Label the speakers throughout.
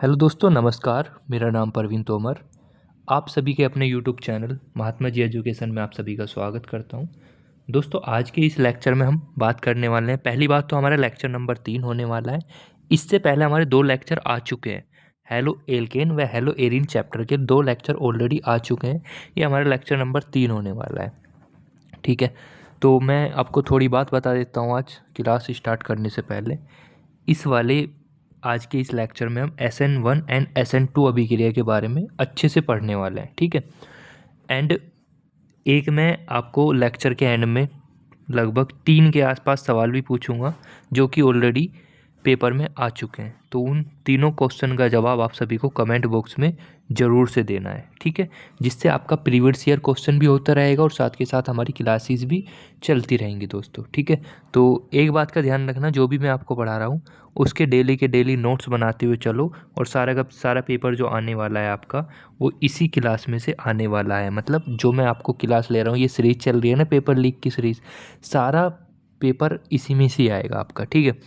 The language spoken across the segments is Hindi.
Speaker 1: हेलो दोस्तों, नमस्कार। मेरा नाम परवीन तोमर। आप सभी के अपने YouTube channel Mahatma ji education में आप सभी का स्वागत करता हूं। दोस्तों, आज के इस लेक्चर में हम बात करने वाले हैं। पहली बात तो हमारा लेक्चर नंबर 3 होने वाला है। इससे पहले हमारे 2 लेक्चर आ चुके हैं। हेलो एल्केन व हेलो एरिन चैप्टर के 2 लेक्चर ऑलरेडी आ चुके हैं। ये हमारा लेक्चर नंबर 3 होने वाला है। ठीक है, तो मैं आपको थोड़ी बात बता देता हूँ आज क्लास स्टार्ट करने से पहले। इस वाले आज के इस लेक्चर में हम SN1 एंड SN2 अभिक्रिया के बारे में अच्छे से पढ़ने वाले हैं। ठीक है, एंड एक मैं आपको लेक्चर के एंड में लगभग 3 के आसपास सवाल भी पूछूंगा जो कि ऑलरेडी पेपर में आ चुके हैं। तो उन तीनों क्वेश्चन का जवाब आप सभी को कमेंट बॉक्स में ज़रूर से देना है। ठीक है, जिससे आपका प्रीवियस ईयर क्वेश्चन भी होता रहेगा और साथ के साथ हमारी क्लासेस भी चलती रहेंगी दोस्तों। ठीक है, तो एक बात का ध्यान रखना, जो भी मैं आपको पढ़ा रहा हूँ उसके डेली के डेली नोट्स बनाते हुए चलो। और सारा का सारा पेपर जो आने वाला है आपका, वो इसी क्लास में से आने वाला है। मतलब जो मैं आपको क्लास ले रहा हूँ, ये सीरीज़ चल रही है ना, पेपर लीक की सीरीज़, सारा पेपर इसी में से आएगा आपका। ठीक है,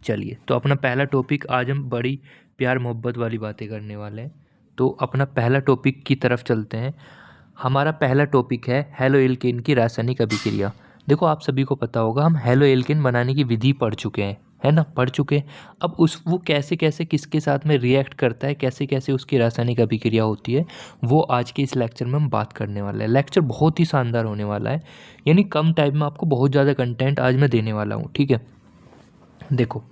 Speaker 1: चलिए, तो अपना पहला टॉपिक आज हम बड़ी प्यार मोहब्बत वाली बातें करने वाले हैं। तो अपना पहला टॉपिक की तरफ चलते हैं। हमारा पहला टॉपिक है हेलो एल्केन की रासायनिक अभिक्रिया। देखो, आप सभी को पता होगा, हम हेलो एल्केन बनाने की विधि पढ़ चुके हैं, है ना, पढ़ चुके हैं। अब उस वो कैसे कैसे किसके साथ में रिएक्ट करता है, कैसे कैसे उसकी रासायनिक अभिक्रिया होती है, वो आज के इस लेक्चर में हम बात करने वाले हैं। लेक्चर बहुत ही शानदार होने वाला है, यानी कम टाइम में आपको बहुत ज़्यादा कंटेंट आज मैं देने वाला हूँ। ठीक है, देखो,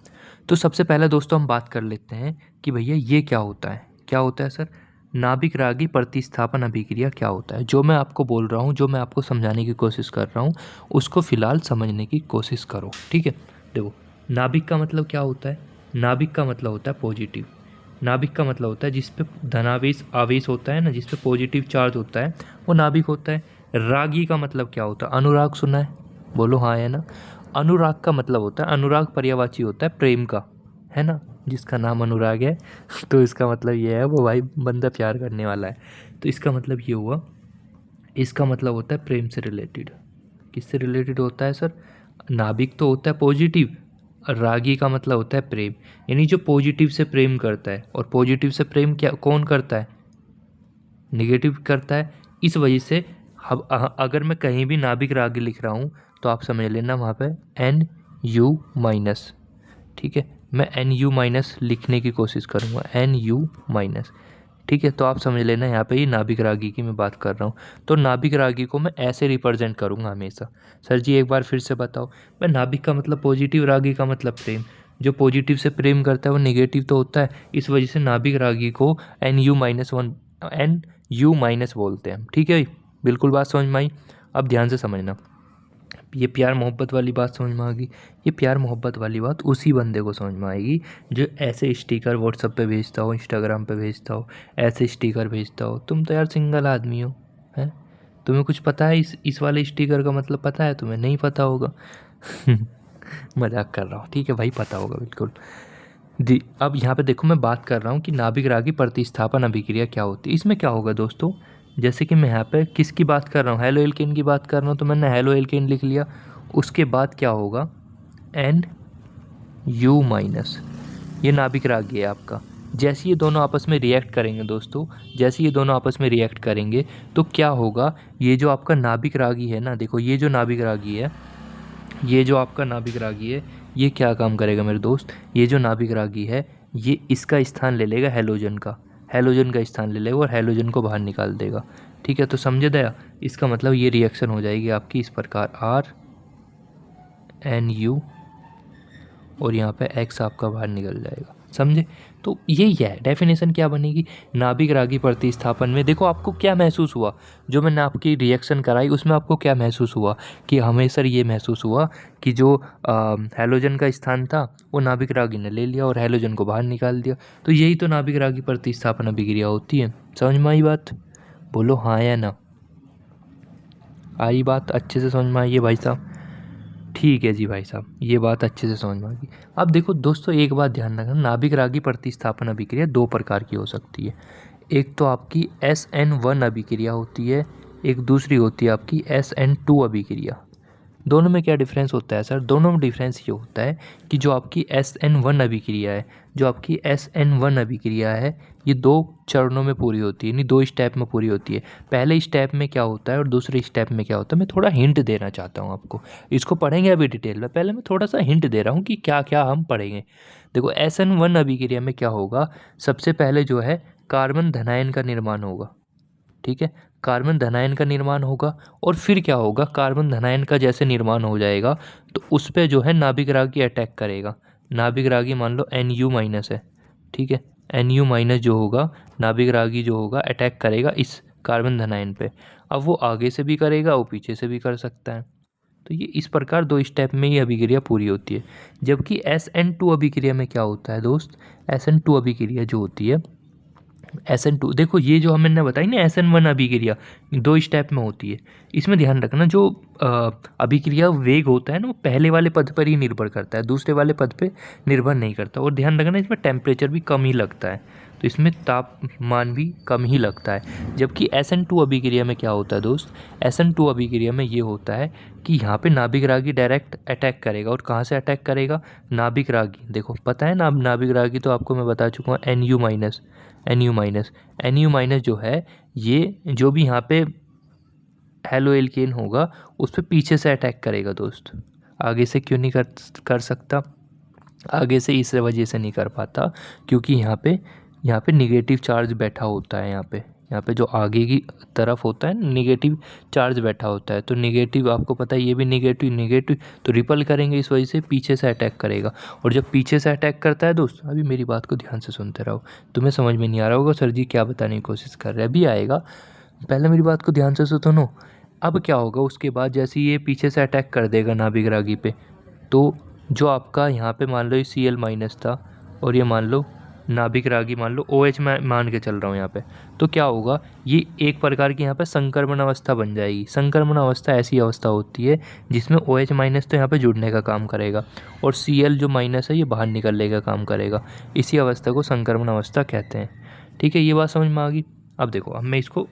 Speaker 1: तो सबसे पहले दोस्तों हम बात कर लेते हैं कि भैया ये क्या होता है। क्या होता है सर? नाभिक रागी प्रतिस्थापन अभिक्रिया क्या होता है? जो मैं आपको बोल रहा हूँ, जो मैं आपको समझाने की कोशिश कर रहा हूँ, उसको फिलहाल समझने की कोशिश करो। ठीक है, देखो, नाभिक का मतलब क्या होता है? नाभिक का मतलब होता है पॉजिटिव। नाभिक का मतलब होता है जिस पे धनावेश आवेश होता है ना, जिस पे पॉजिटिव चार्ज होता है, वो नाभिक होता है। रागी का मतलब क्या होता है? अनुराग सुना है? बोलो हाँ या ना। अनुराग का मतलब होता है, अनुराग पर्यायवाची होता है प्रेम का, है ना। जिसका नाम अनुराग है तो इसका मतलब ये है वो भाई बंदा प्यार करने वाला है। तो इसका मतलब ये हुआ, इसका मतलब होता है प्रेम से रिलेटेड। किससे रिलेटेड होता है सर? नाभिक तो होता है पॉजिटिव, रागी का मतलब होता है प्रेम, यानी जो पॉजिटिव से प्रेम करता है। और पॉजिटिव से प्रेम क्या कौन करता है? निगेटिव करता है। इस वजह से अगर मैं कहीं भी नाभिक रागी लिख रहा हूँ तो आप समझ लेना वहाँ पे NU-। ठीक है, मैं NU- लिखने की कोशिश करूँगा, NU-। ठीक है, तो आप समझ लेना यहाँ पे ये नाभिक रागी की मैं बात कर रहा हूँ। तो नाभिक रागी को मैं ऐसे रिप्रेजेंट करूँगा हमेशा। सर जी एक बार फिर से बताओ। मैं नाभिक का मतलब पॉजिटिव, रागी का मतलब प्रेम। जो पॉजिटिव से प्रेम करता है वो नेगेटिव तो होता है, इस वजह से नाभिक रागी को NU-1 NU- बोलते हैं। ठीक है, बिल्कुल बात समझ में आई। अब ध्यान से समझना, ये प्यार मोहब्बत वाली बात समझ में आ गई। ये प्यार मोहब्बत वाली बात उसी बंदे को समझ में आएगी जो ऐसे स्टिकर व्हाट्सएप पे भेजता हो, इंस्टाग्राम पे भेजता हो, ऐसे स्टिकर भेजता हो। तुम तो यार सिंगल आदमी हो, हैं? तुम्हें कुछ पता है इस वाले स्टिकर का मतलब पता है? तुम्हें नहीं पता होगा मजाक कर रहा हूँ, ठीक है भाई, पता होगा बिल्कुल जी। अब यहाँ पे देखो, मैं बात कर रहा हूँ कि नाभिक रागी प्रतिस्थापन अभिक्रिया क्या होती है। इसमें क्या होगा दोस्तों, जैसे कि मैं यहाँ पे किसकी बात कर रहा हूँ, हेलो एल्केन की बात कर रहा हूँ, तो मैंने हेलो एल्केन लिख लिया। उसके बाद क्या होगा, NU-। ये नाभिक रागी है आपका। जैसे ये दोनों आपस में रिएक्ट करेंगे दोस्तों, जैसे ये दोनों आपस में रिएक्ट करेंगे तो क्या होगा, ये जो आपका नाभिक रागी है ना, देखो ये जो नाभिक रागी है, ये जो आपका नाभिक रागी है, ये क्या काम करेगा मेरे दोस्त, ये जो नाभिक रागी है ये इसका स्थान ले लेगा हेलोजन का, हेलोजन का स्थान ले लेगा और हेलोजन को बाहर निकाल देगा। ठीक है, तो समझे दया। इसका मतलब ये रिएक्शन हो जाएगी आपकी इस प्रकार, RNU और यहाँ पे X आपका बाहर निकल जाएगा, समझे। तो यही है डेफिनेशन, क्या बनेगी नाभिक रागी प्रतिस्थापन में। देखो आपको क्या महसूस हुआ, जो मैंने आपकी रिएक्शन कराई उसमें आपको क्या महसूस हुआ कि हमें सर ये महसूस हुआ कि जो हैलोजन का स्थान था वो नाभिक रागी ने ले लिया और हैलोजन को बाहर निकाल दिया। तो यही तो नाभिक रागी प्रतिस्थापन अभिक्रिया होती है। समझ में आई बात? बोलो हाँ या ना। आई बात अच्छे से समझ में आई है भाई साहब? ठीक है जी भाई साहब, ये बात अच्छे से समझ में आ गई। अब देखो दोस्तों, एक बात ध्यान रखना, नाभिक रागी प्रतिस्थापन अभिक्रिया 2 प्रकार की हो सकती है। एक तो आपकी SN1 अभिक्रिया होती है, एक दूसरी होती है आपकी SN2 अभिक्रिया। दोनों में क्या डिफरेंस होता है सर? दोनों में डिफरेंस ये होता है कि जो आपकी SN1 अभिक्रिया है, जो आपकी SN1 अभिक्रिया है, ये 2 चरणों में पूरी होती है, यानी 2 स्टेप में पूरी होती है। पहले स्टेप में क्या होता है और दूसरे स्टेप में क्या होता है, मैं थोड़ा हिंट देना चाहता हूँ आपको। इसको पढ़ेंगे अभी डिटेल में, पहले मैं थोड़ा सा हिंट दे रहा हूँ कि क्या क्या हम पढ़ेंगे। देखो SN1 अभिक्रिया में क्या होगा, सबसे पहले जो है कार्बन धनायन का निर्माण होगा, ठीक है, कार्बन धनायन का निर्माण होगा। और फिर क्या होगा, कार्बन धनायन का जैसे निर्माण हो जाएगा तो उस पर जो है नाभिक रागी अटैक करेगा। नाभिक रागी मान लो NU माइनस है, ठीक है, NU माइनस जो होगा, नाभिक रागी जो होगा अटैक करेगा इस कार्बन धनायन पे। अब वो आगे से भी करेगा, वो पीछे से भी कर सकता है। तो ये इस प्रकार 2 स्टेप में ये अभिक्रिया पूरी होती है। जबकि SN2 अभिक्रिया में क्या होता है दोस्त, SN2 अभिक्रिया जो होती है, SN2 देखो, ये जो हमने बताई ना SN1 अभिक्रिया 2 स्टेप में होती है। इसमें ध्यान रखना, जो अभिक्रिया वेग होता है ना, वो पहले वाले पद पर ही निर्भर करता है, दूसरे वाले पद पे निर्भर नहीं करता। और ध्यान रखना, इसमें टेम्परेचर भी कम ही लगता है, तो इसमें तापमान भी कम ही लगता है। जबकि SN2 अभिक्रिया में क्या होता है दोस्त, SN2 अभिक्रिया में ये होता है कि यहाँ पे नाभिक रागी डायरेक्ट अटैक करेगा। और कहाँ से अटैक करेगा, नाभिक रागी, देखो पता है ना, नाभिक रागी तो आपको मैं बता चुका हूँ, NU माइनस, NU माइनस जो है, ये जो भी यहाँ पे हेलो एल्केन होगा उस पर पीछे से अटैक करेगा दोस्त। आगे से क्यों नहीं कर सकता, आगे से इस वजह से नहीं कर पाता क्योंकि यहाँ पे निगेटिव चार्ज बैठा होता है। यहाँ पे जो आगे की तरफ होता है निगेटिव चार्ज बैठा होता है, तो निगेटिव आपको पता है, ये भी निगेटिव तो रिपल करेंगे, इस वजह से पीछे से अटैक करेगा। और जब पीछे से अटैक करता है दोस्त, अभी मेरी बात को ध्यान से सुनते रहो, तुम्हें समझ में नहीं आ रहा होगा सर जी क्या बताने की कोशिश कर रहे हैं, अभी आएगा, पहले मेरी बात को ध्यान से सुनो। अब क्या होगा, उसके बाद जैसे ये पीछे से अटैक कर देगा नाभिक रागी पे, तो जो आपका यहाँ पे मान लो ये Cl माइनस था और ये मान लो नाभिक रागी, मान लो OH में मान के चल रहा हूँ यहाँ पे, तो क्या होगा, ये एक प्रकार की यहाँ पे संक्रमण अवस्था बन जाएगी। संक्रमण अवस्था ऐसी अवस्था होती है जिसमें OH माइनस तो यहाँ पे जुड़ने का काम करेगा और Cl जो माइनस है ये बाहर निकलने का काम करेगा। इसी अवस्था को संक्रमण अवस्था कहते हैं। ठीक है, ये बात समझ में आ गई। अब देखो, अब मैं इसको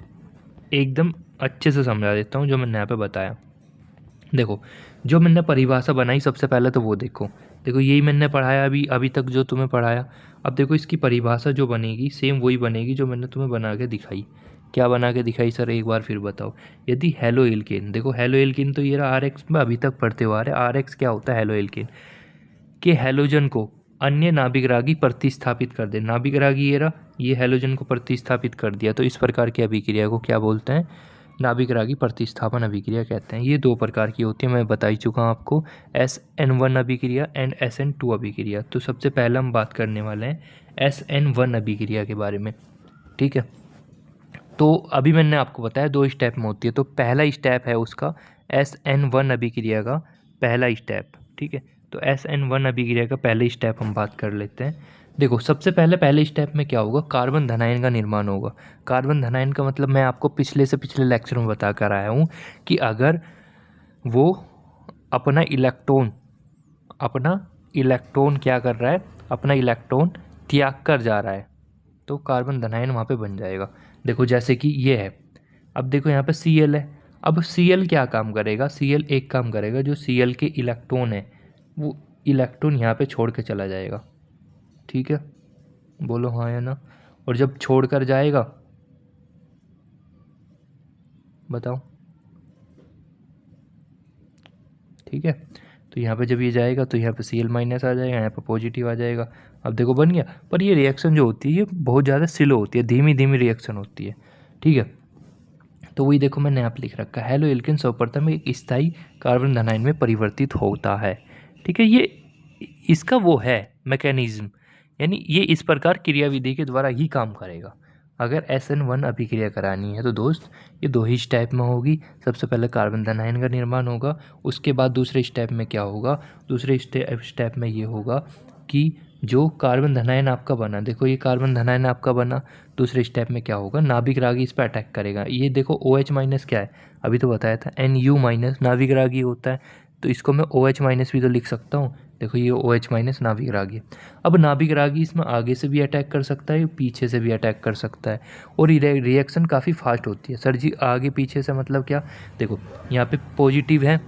Speaker 1: एकदम अच्छे से समझा देता हूँ जो मैंने यहाँ पे बताया। देखो, जो मैंने परिभाषा बनाई सबसे पहले तो वो देखो यही मैंने पढ़ाया अभी तक जो तुम्हें पढ़ाया। अब देखो, इसकी परिभाषा जो बनेगी सेम वही बनेगी जो मैंने तुम्हें बना के दिखाई। क्या बना के दिखाई सर, एक बार फिर बताओ। यदि हेलो एल्केन, देखो हेलो एल्केन तो ये रहा RX में अभी तक पढ़ते हुआ आ रहे। RX क्या होता है, हेलो एल्केन के हैलोजन को अन्य नाभिक रागी प्रतिस्थापित कर दे। नाभिक रागी ये रहा, ये हैलोजन को प्रतिस्थापित कर दिया, तो इस प्रकार की अभिक्रिया को क्या बोलते हैं, नाभिक रागी प्रतिस्थापन अभिक्रिया कहते हैं। ये 2 प्रकार की होती है, मैं बता ही चुका हूँ आपको, SN1 अभिक्रिया एंड SN2 अभिक्रिया। तो सबसे पहले हम बात करने वाले हैं SN1 अभिक्रिया के बारे में। ठीक है, तो अभी मैंने आपको बताया 2 स्टेप में होती है, तो पहला स्टेप है उसका SN1 अभिक्रिया का पहला स्टेप। ठीक है, तो SN1 अभिक्रिया का पहले स्टेप हम बात कर लेते हैं। देखो, सबसे पहले स्टेप में क्या होगा, कार्बन धनायन का निर्माण होगा। कार्बन धनायन का मतलब मैं आपको पिछले लेक्चर में बता कर आया हूँ कि अगर वो अपना इलेक्ट्रॉन क्या कर रहा है, अपना इलेक्ट्रॉन त्याग कर जा रहा है, तो कार्बन धनायन वहाँ पे बन जाएगा। देखो जैसे कि ये है, अब देखो यहाँ पे Cl है। अब Cl क्या काम करेगा, Cl एक काम करेगा, जो Cl के इलेक्ट्रॉन है वो इलेक्ट्रॉन यहाँ पे छोड़ के चला जाएगा। ठीक है, बोलो हाँ या ना। और जब छोड़ कर जाएगा, बताओ, ठीक है, तो यहाँ पे जब ये जाएगा तो यहाँ पे Cl माइनस आ जाएगा, यहाँ पे पॉजिटिव आ जाएगा। अब देखो बन गया। पर ये रिएक्शन जो होती है ये बहुत ज़्यादा स्लो होती है, धीमी रिएक्शन होती है। ठीक है, तो वही देखो मैंने यहाँ पे लिख रखा है, हेलो एल्केन सर्वप्रथम एक स्थायी कार्बन धनायन में परिवर्तित होता है। ठीक है, ये इसका वो है मैकेनिज्म, यानी ये इस प्रकार क्रियाविधि के द्वारा ही काम करेगा। अगर SN1 अभिक्रिया करानी है तो दोस्त ये 2 ही स्टेप में होगी। सबसे पहले कार्बन धनायन का निर्माण होगा, उसके बाद दूसरे स्टेप में क्या होगा, दूसरे स्टेप में ये होगा कि जो कार्बन धनायन आपका बना, देखो ये कार्बन धनायन आपका बना, दूसरे स्टेप में क्या होगा, नाभिक रागी इस पर अटैक करेगा। ये देखो OH माइनस क्या है, अभी तो बताया था, NU माइनस नाभिक रागी होता है, तो इसको मैं OH माइनस भी तो लिख सकता हूँ। देखो ये OH माइनस नाभिक रागी। अब नाभिक रागी इसमें आगे से भी अटैक कर सकता है, पीछे से भी अटैक कर सकता है, और रिएक्शन काफ़ी फास्ट होती है। सर जी आगे पीछे से मतलब क्या, देखो यहाँ पे पॉजिटिव है,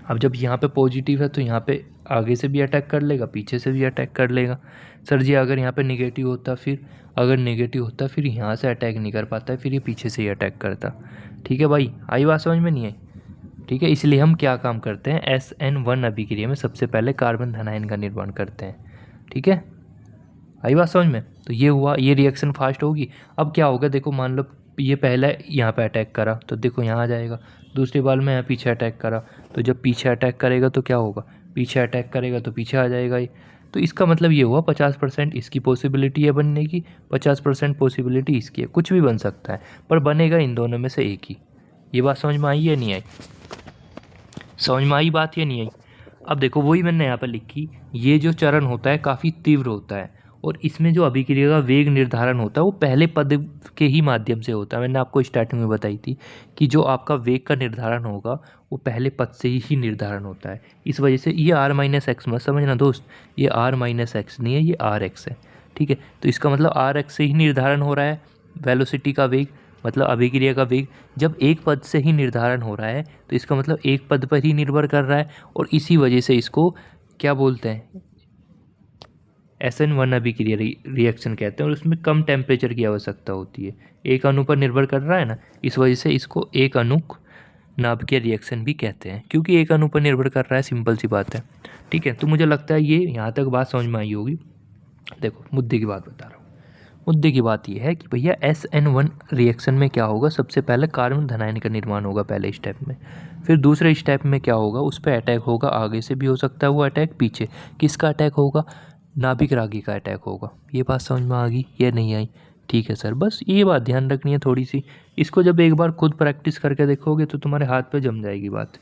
Speaker 1: अब जब यहाँ पे पॉजिटिव है तो यहाँ पे आगे से भी अटैक कर लेगा, पीछे से भी अटैक कर लेगा। सर जी अगर यहाँ पे नेगेटिव होता फिर, अगर नेगेटिव होता फिर यहाँ से अटैक नहीं कर पाता, फिर ये पीछे से ही अटैक करता। ठीक है भाई, आई बात समझ में नहीं आई? ठीक है, इसलिए हम क्या काम करते हैं, SN1 अभिक्रिया में सबसे पहले कार्बन धनायन का निर्माण करते हैं। ठीक है, आई बात समझ में? तो ये हुआ, ये रिएक्शन फास्ट होगी। अब क्या होगा, देखो मान लो ये पहला यहाँ पे अटैक करा तो देखो यहाँ आ जाएगा, दूसरी बार में यहाँ पीछे अटैक करा तो जब पीछे अटैक करेगा तो क्या होगा, पीछे अटैक करेगा तो पीछे आ जाएगा ये। तो इसका मतलब ये हुआ 50% इसकी पॉसिबिलिटी है बनने की, 50% पॉसिबिलिटी इसकी है। कुछ भी बन सकता है पर बनेगा इन दोनों में से एक ही। ये बात समझ में आई या नहीं आई? समझ में आई बात या नहीं आई? अब देखो वही मैंने यहाँ पर लिखी, ये जो चरण होता है काफ़ी तीव्र होता है और इसमें जो अभिक्रिया का वेग निर्धारण होता है वो पहले पद के ही माध्यम से होता है। मैंने आपको स्टार्टिंग में बताई थी कि जो आपका वेग का निर्धारण होगा वो पहले पद से ही निर्धारण होता है। इस वजह से ये r-x मत समझना दोस्त, ये r-x नहीं है, ये rx है। ठीक है, तो इसका मतलब rx से ही निर्धारण हो रहा है वेलोसिटी का वेग, मतलब अभिक्रिया का वेग। जब एक पद से ही निर्धारण हो रहा है तो इसका मतलब एक पद पर ही निर्भर कर रहा है और इसी वजह से इसको क्या बोलते हैं, SN1 अभिक्रिया रिएक्शन कहते हैं और उसमें कम टेम्परेचर की आवश्यकता होती है। एक अणु पर निर्भर कर रहा है ना, इस वजह से इसको एक अणुक नाभिकीय रिएक्शन भी कहते हैं, क्योंकि एक अणु पर निर्भर कर रहा है, सिंपल सी बात है। ठीक है, तो मुझे लगता है ये यहाँ तक बात समझ में आई होगी। देखो मुद्दे की बात बता रहा हूँ। मुद्दे की बात यह है कि भैया SN1 रिएक्शन में क्या होगा, सबसे पहले कार्बन धनायन का निर्माण होगा पहले स्टेप में, फिर दूसरे स्टेप में क्या होगा, उस पर अटैक होगा, आगे से भी हो सकता है वो अटैक, पीछे किसका अटैक होगा, नाभिक रागी का अटैक होगा। ये बात समझ में आ गई या नहीं आई? ठीक है सर, बस ये बात ध्यान रखनी है थोड़ी सी, इसको जब एक बार खुद प्रैक्टिस करके देखोगे तो तुम्हारे हाथ पे जम जाएगी बात।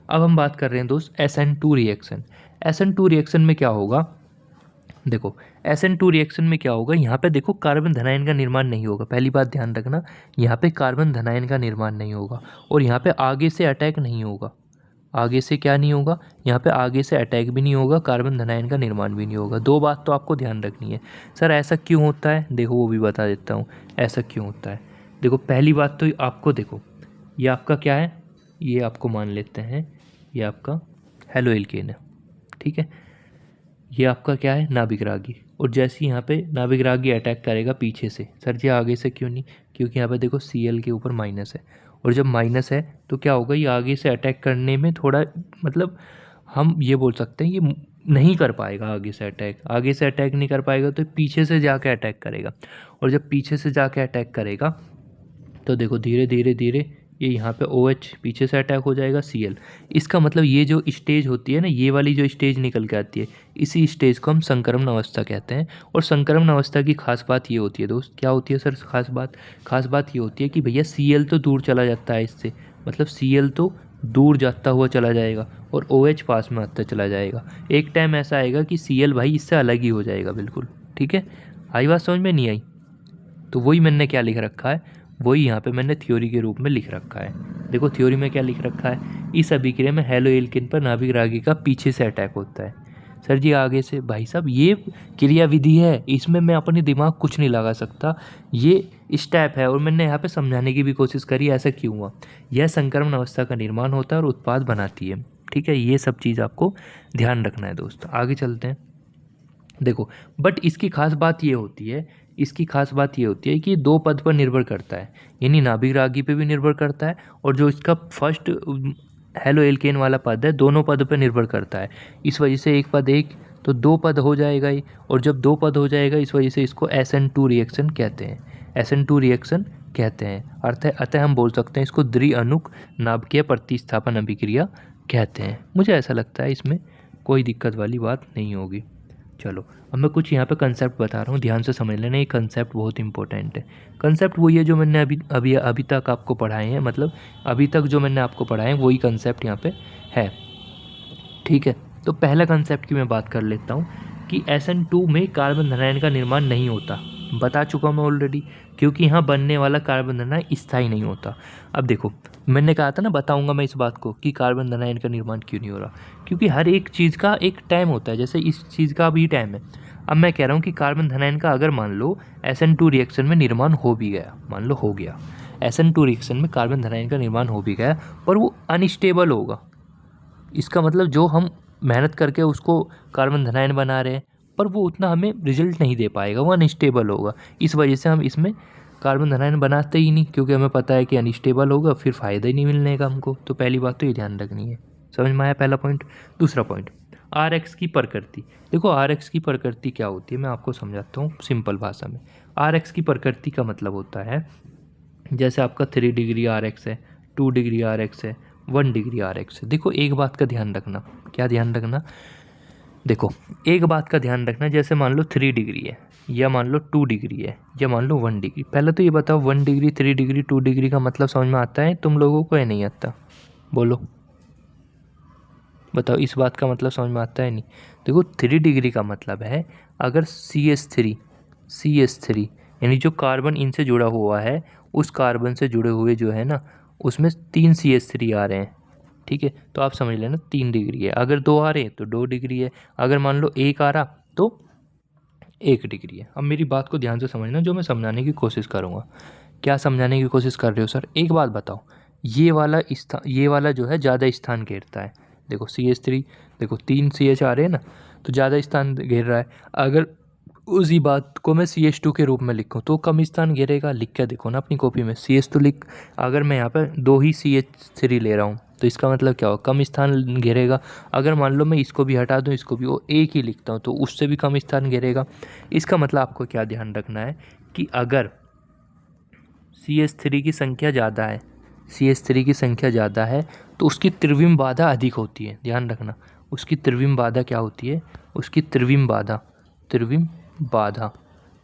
Speaker 1: अब हम बात कर रहे हैं दोस्त SN2 रिएक्शन। SN2 रिएक्शन में क्या होगा, देखो SN2 रिएक्शन में क्या होगा, यहाँ पे देखो कार्बन धनायन का निर्माण नहीं होगा, पहली बात ध्यान रखना, यहाँ पे कार्बन धनायन का निर्माण नहीं होगा और यहाँ पे आगे से अटैक नहीं होगा। आगे से क्या नहीं होगा, यहाँ पे आगे से अटैक भी नहीं होगा, कार्बन धनायन का निर्माण भी नहीं होगा। दो बात तो आपको ध्यान रखनी है। सर ऐसा क्यों होता है, देखो वो भी बता देता हूँ ऐसा क्यों होता है। देखो पहली बात तो आपको, देखो ये आपका क्या है, ये आपको मान लेते हैं ये आपका हेलोइल्केन है। ठीक है, ये आपका क्या है, नाभिक रागी। और जैसे यहाँ पे नाभिक रागी अटैक करेगा पीछे से, सर जी आगे से क्यों नहीं, क्योंकि यहाँ पे देखो Cl के ऊपर माइनस है और जब माइनस है तो क्या होगा, ये आगे से अटैक करने में थोड़ा, मतलब हम ये बोल सकते हैं ये नहीं कर पाएगा आगे से अटैक। आगे से अटैक नहीं कर पाएगा तो पीछे से जाके अटैक करेगा और जब पीछे से जाके अटैक करेगा तो देखो धीरे धीरे धीरे ये यहाँ पे OH पीछे से अटैक हो जाएगा Cl। इसका मतलब ये जो स्टेज होती है ना, ये वाली जो स्टेज निकल के आती है, इसी स्टेज को हम संक्रमण अवस्था कहते हैं। और संक्रमण अवस्था की खास बात ये होती है दोस्त, क्या होती है सर खास बात, खास बात ये होती है कि भैया Cl तो दूर चला जाता है इससे, मतलब Cl तो दूर जाता हुआ चला जाएगा और OH पास में आता चला जाएगा। एक टाइम ऐसा आएगा कि Cl भाई इससे अलग ही हो जाएगा बिल्कुल। ठीक है, आई बात समझ में नहीं आई? तो वही मैंने क्या लिख रखा है, वही यहाँ पे मैंने थ्योरी के रूप में लिख रखा है। देखो थ्योरी में क्या लिख रखा है, इस अभिक्रिया में हेलोइल्केन पर नाभिक रागी का पीछे से अटैक होता है। सर जी आगे से, भाई साहब ये क्रिया विधि है, इसमें मैं अपनी दिमाग कुछ नहीं लगा सकता, ये स्टेप है और मैंने यहाँ पे समझाने की भी कोशिश करी ऐसा क्यों हुआ। यह संक्रमण अवस्था का निर्माण होता है और उत्पाद बनाती है। ठीक है, ये सब चीज़ आपको ध्यान रखना है दोस्त। आगे चलते हैं। देखो बट इसकी खास बात ये होती है, इसकी खास बात ये होती है कि दो पद पर निर्भर करता है, यानी नाभिक रागी पे भी निर्भर करता है और जो इसका फर्स्ट हेलोइल्केन वाला पद है दोनों पद पर निर्भर करता है। इस वजह से एक पद एक तो दो पद हो जाएगा ही, और जब दो पद हो जाएगा इस वजह से इसको SN2 रिएक्शन कहते हैं, SN2 रिएक्शन कहते हैं। अतः हम बोल सकते हैं इसको द्विअणुक नाभिकीय प्रतिस्थापन अभिक्रिया कहते हैं। मुझे ऐसा लगता है इसमें कोई दिक्कत वाली बात नहीं होगी। चलो अब मैं कुछ यहाँ पे कंसेप्ट बता रहा हूँ, ध्यान से समझ लेना, ये कंसेप्ट बहुत इंपॉर्टेंट है। कंसेप्ट वही है जो मैंने अभी तक आपको पढ़ाए हैं, मतलब अभी तक जो मैंने आपको पढ़ाए हैं वही कंसेप्ट यहाँ पे है। ठीक है, तो पहला कंसेप्ट की मैं बात कर लेता हूँ कि SN2 में कार्बन धनायन का निर्माण नहीं होता, बता चुका मैं ऑलरेडी, क्योंकि यहाँ बनने वाला कार्बन धनायन स्थायी नहीं होता। अब देखो मैंने कहा था ना, बताऊंगा मैं इस बात को कि कार्बन धनायन का निर्माण क्यों नहीं हो रहा, क्योंकि हर एक चीज़ का एक टाइम होता है, जैसे इस चीज़ का अभी टाइम है। अब मैं कह रहा हूँ कि कार्बन धनायन का अगर मान लो SN2 रिएक्शन में निर्माण हो भी गया, मान लो हो गया, SN2 रिएक्शन में कार्बन धनायन का निर्माण हो भी गया, पर वो अनस्टेबल होगा। इसका मतलब जो हम मेहनत करके उसको कार्बन धनायन बना रहे हैं पर वो उतना हमें रिजल्ट नहीं दे पाएगा, वो अनस्टेबल होगा। इस वजह से हम इसमें कार्बन धनायन बनाते ही नहीं, क्योंकि हमें पता है कि अनस्टेबल होगा, फिर फ़ायदा ही नहीं मिलने का हमको। तो पहली बात तो ये ध्यान रखनी है। समझ में आया पहला पॉइंट। दूसरा पॉइंट, आर एक्स की प्रकृति। देखो आर एक्स की प्रकृति क्या होती है, मैं आपको समझाता हूँ सिंपल भाषा में। आर एक्स की प्रकृति का मतलब होता है, जैसे आपका 3 डिग्री आर एक्स है, 2 डिग्री आर एक्स है, 1 डिग्री आर एक्स है। देखो एक बात का ध्यान रखना, क्या ध्यान रखना, देखो एक बात का ध्यान रखना, जैसे मान लो 3 डिग्री है, या मान लो 2 डिग्री है, या मान लो 1 डिग्री। पहले तो ये बताओ 1 डिग्री, 3 डिग्री, 2 डिग्री का मतलब समझ में आता है तुम लोगों को या नहीं आता? बोलो, बताओ इस बात का मतलब समझ में आता है नहीं? देखो 3 डिग्री का मतलब है अगर सी एस थ्री यानी जो कार्बन इनसे जुड़ा हुआ है, उस कार्बन से जुड़े हुए जो है ना, उसमें 3 CH3 आ रहे हैं, ठीक है, तो आप समझ लेना 3 डिग्री है। अगर 2 आ रहे हैं तो 2 डिग्री है, अगर मान लो 1 आ रहा तो 1 डिग्री है। अब मेरी बात को ध्यान से समझना, जो मैं समझाने की कोशिश करूँगा। क्या समझाने की कोशिश कर रहे हो सर? एक बात बताओ, ये वाला जो है ज़्यादा स्थान घेरता है। देखो CH3, देखो 3 CH आ रहे हैं ना, तो ज़्यादा स्थान घेर रहा है। अगर उसी बात को मैं CH2 के रूप में लिखूँ तो कम स्थान घेरेगा। लिख के देखो ना अपनी कॉपी में, CH तो लिख। अगर मैं यहाँ पर 2 ही CH3 ले रहा हूँ तो इसका मतलब क्या होगा, कम स्थान घेरेगा। अगर मान लो मैं इसको भी हटा दूँ, इसको भी, वो एक ही लिखता हूँ, तो उससे भी कम स्थान घेरेगा। इसका मतलब आपको क्या ध्यान रखना है कि अगर CH3 की संख्या ज़्यादा है, CH3 की संख्या ज़्यादा है तो उसकी त्रिविम बाधा अधिक होती है। ध्यान रखना, उसकी त्रिविम बाधा क्या होती है, उसकी त्रिविम बाधा, त्रिविम बाधा,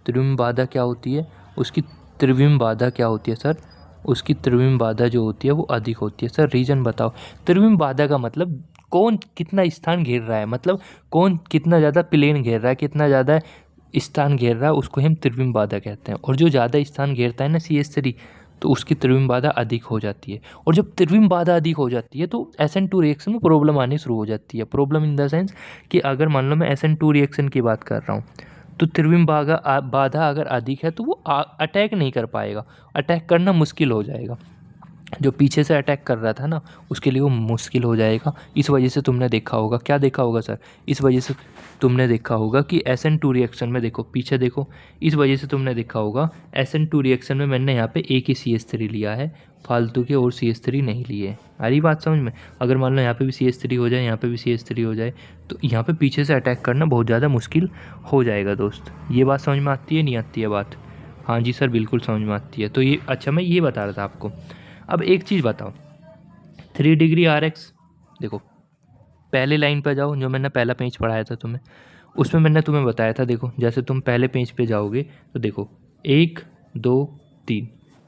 Speaker 1: त्रिविम बाधा क्या होती है, उसकी त्रिविम बाधा क्या होती है सर? उसकी त्रिविम बाधा जो होती है वो अधिक होती है। सर रीज़न बताओ। त्रिविम बाधा का मतलब कौन कितना स्थान घेर रहा है, मतलब कौन कितना ज़्यादा प्लेन घेर रहा है, कितना ज़्यादा स्थान घेर रहा है, उसको हम त्रिविम बाधा कहते हैं। और जो ज़्यादा स्थान घेरता है ना CH3, तो उसकी त्रिविम बाधा अधिक हो जाती है। और जब त्रिविम बाधा अधिक हो जाती है तो SN2 रिएक्शन में प्रॉब्लम आनी शुरू हो जाती है। प्रॉब्लम इन द सेंस कि अगर मान लो मैं SN2 रिएक्शन की बात कर रहा हूँ, तो त्रिविम बाधा अगर अधिक है तो वो अटैक नहीं कर पाएगा, अटैक करना मुश्किल हो जाएगा। जो पीछे से अटैक कर रहा था ना, उसके लिए वो मुश्किल हो जाएगा। इस वजह से तुमने देखा होगा, क्या देखा होगा सर? इस वजह से तुमने देखा होगा कि SN2 रिएक्शन में, देखो पीछे देखो, इस वजह से तुमने देखा होगा SN2 रिएक्शन में मैंने यहाँ पे एक ही CH3 लिया है, फालतू के और CH3 नहीं लिए। आ रही बात समझ में? अगर मान लो यहाँ पे भी CH3 हो जाए, यहाँ पे भी CH3 हो जाए, तो यहाँ पे पीछे से अटैक करना बहुत ज़्यादा मुश्किल हो जाएगा दोस्त। ये बात समझ में आती है, नहीं आती है बात? हाँ जी सर, बिल्कुल समझ में आती है। तो ये, अच्छा मैं ये बता रहा था आपको। अब एक चीज़ बताओ, 3 डिग्री आर एक्स, देखो पहले लाइन पर जाओ, जो मैंने पहला पेज पढ़ाया था तुम्हें, उसमें मैंने तुम्हें बताया था। देखो जैसे तुम पहले पेज पे जाओगे तो देखो 1 2 3,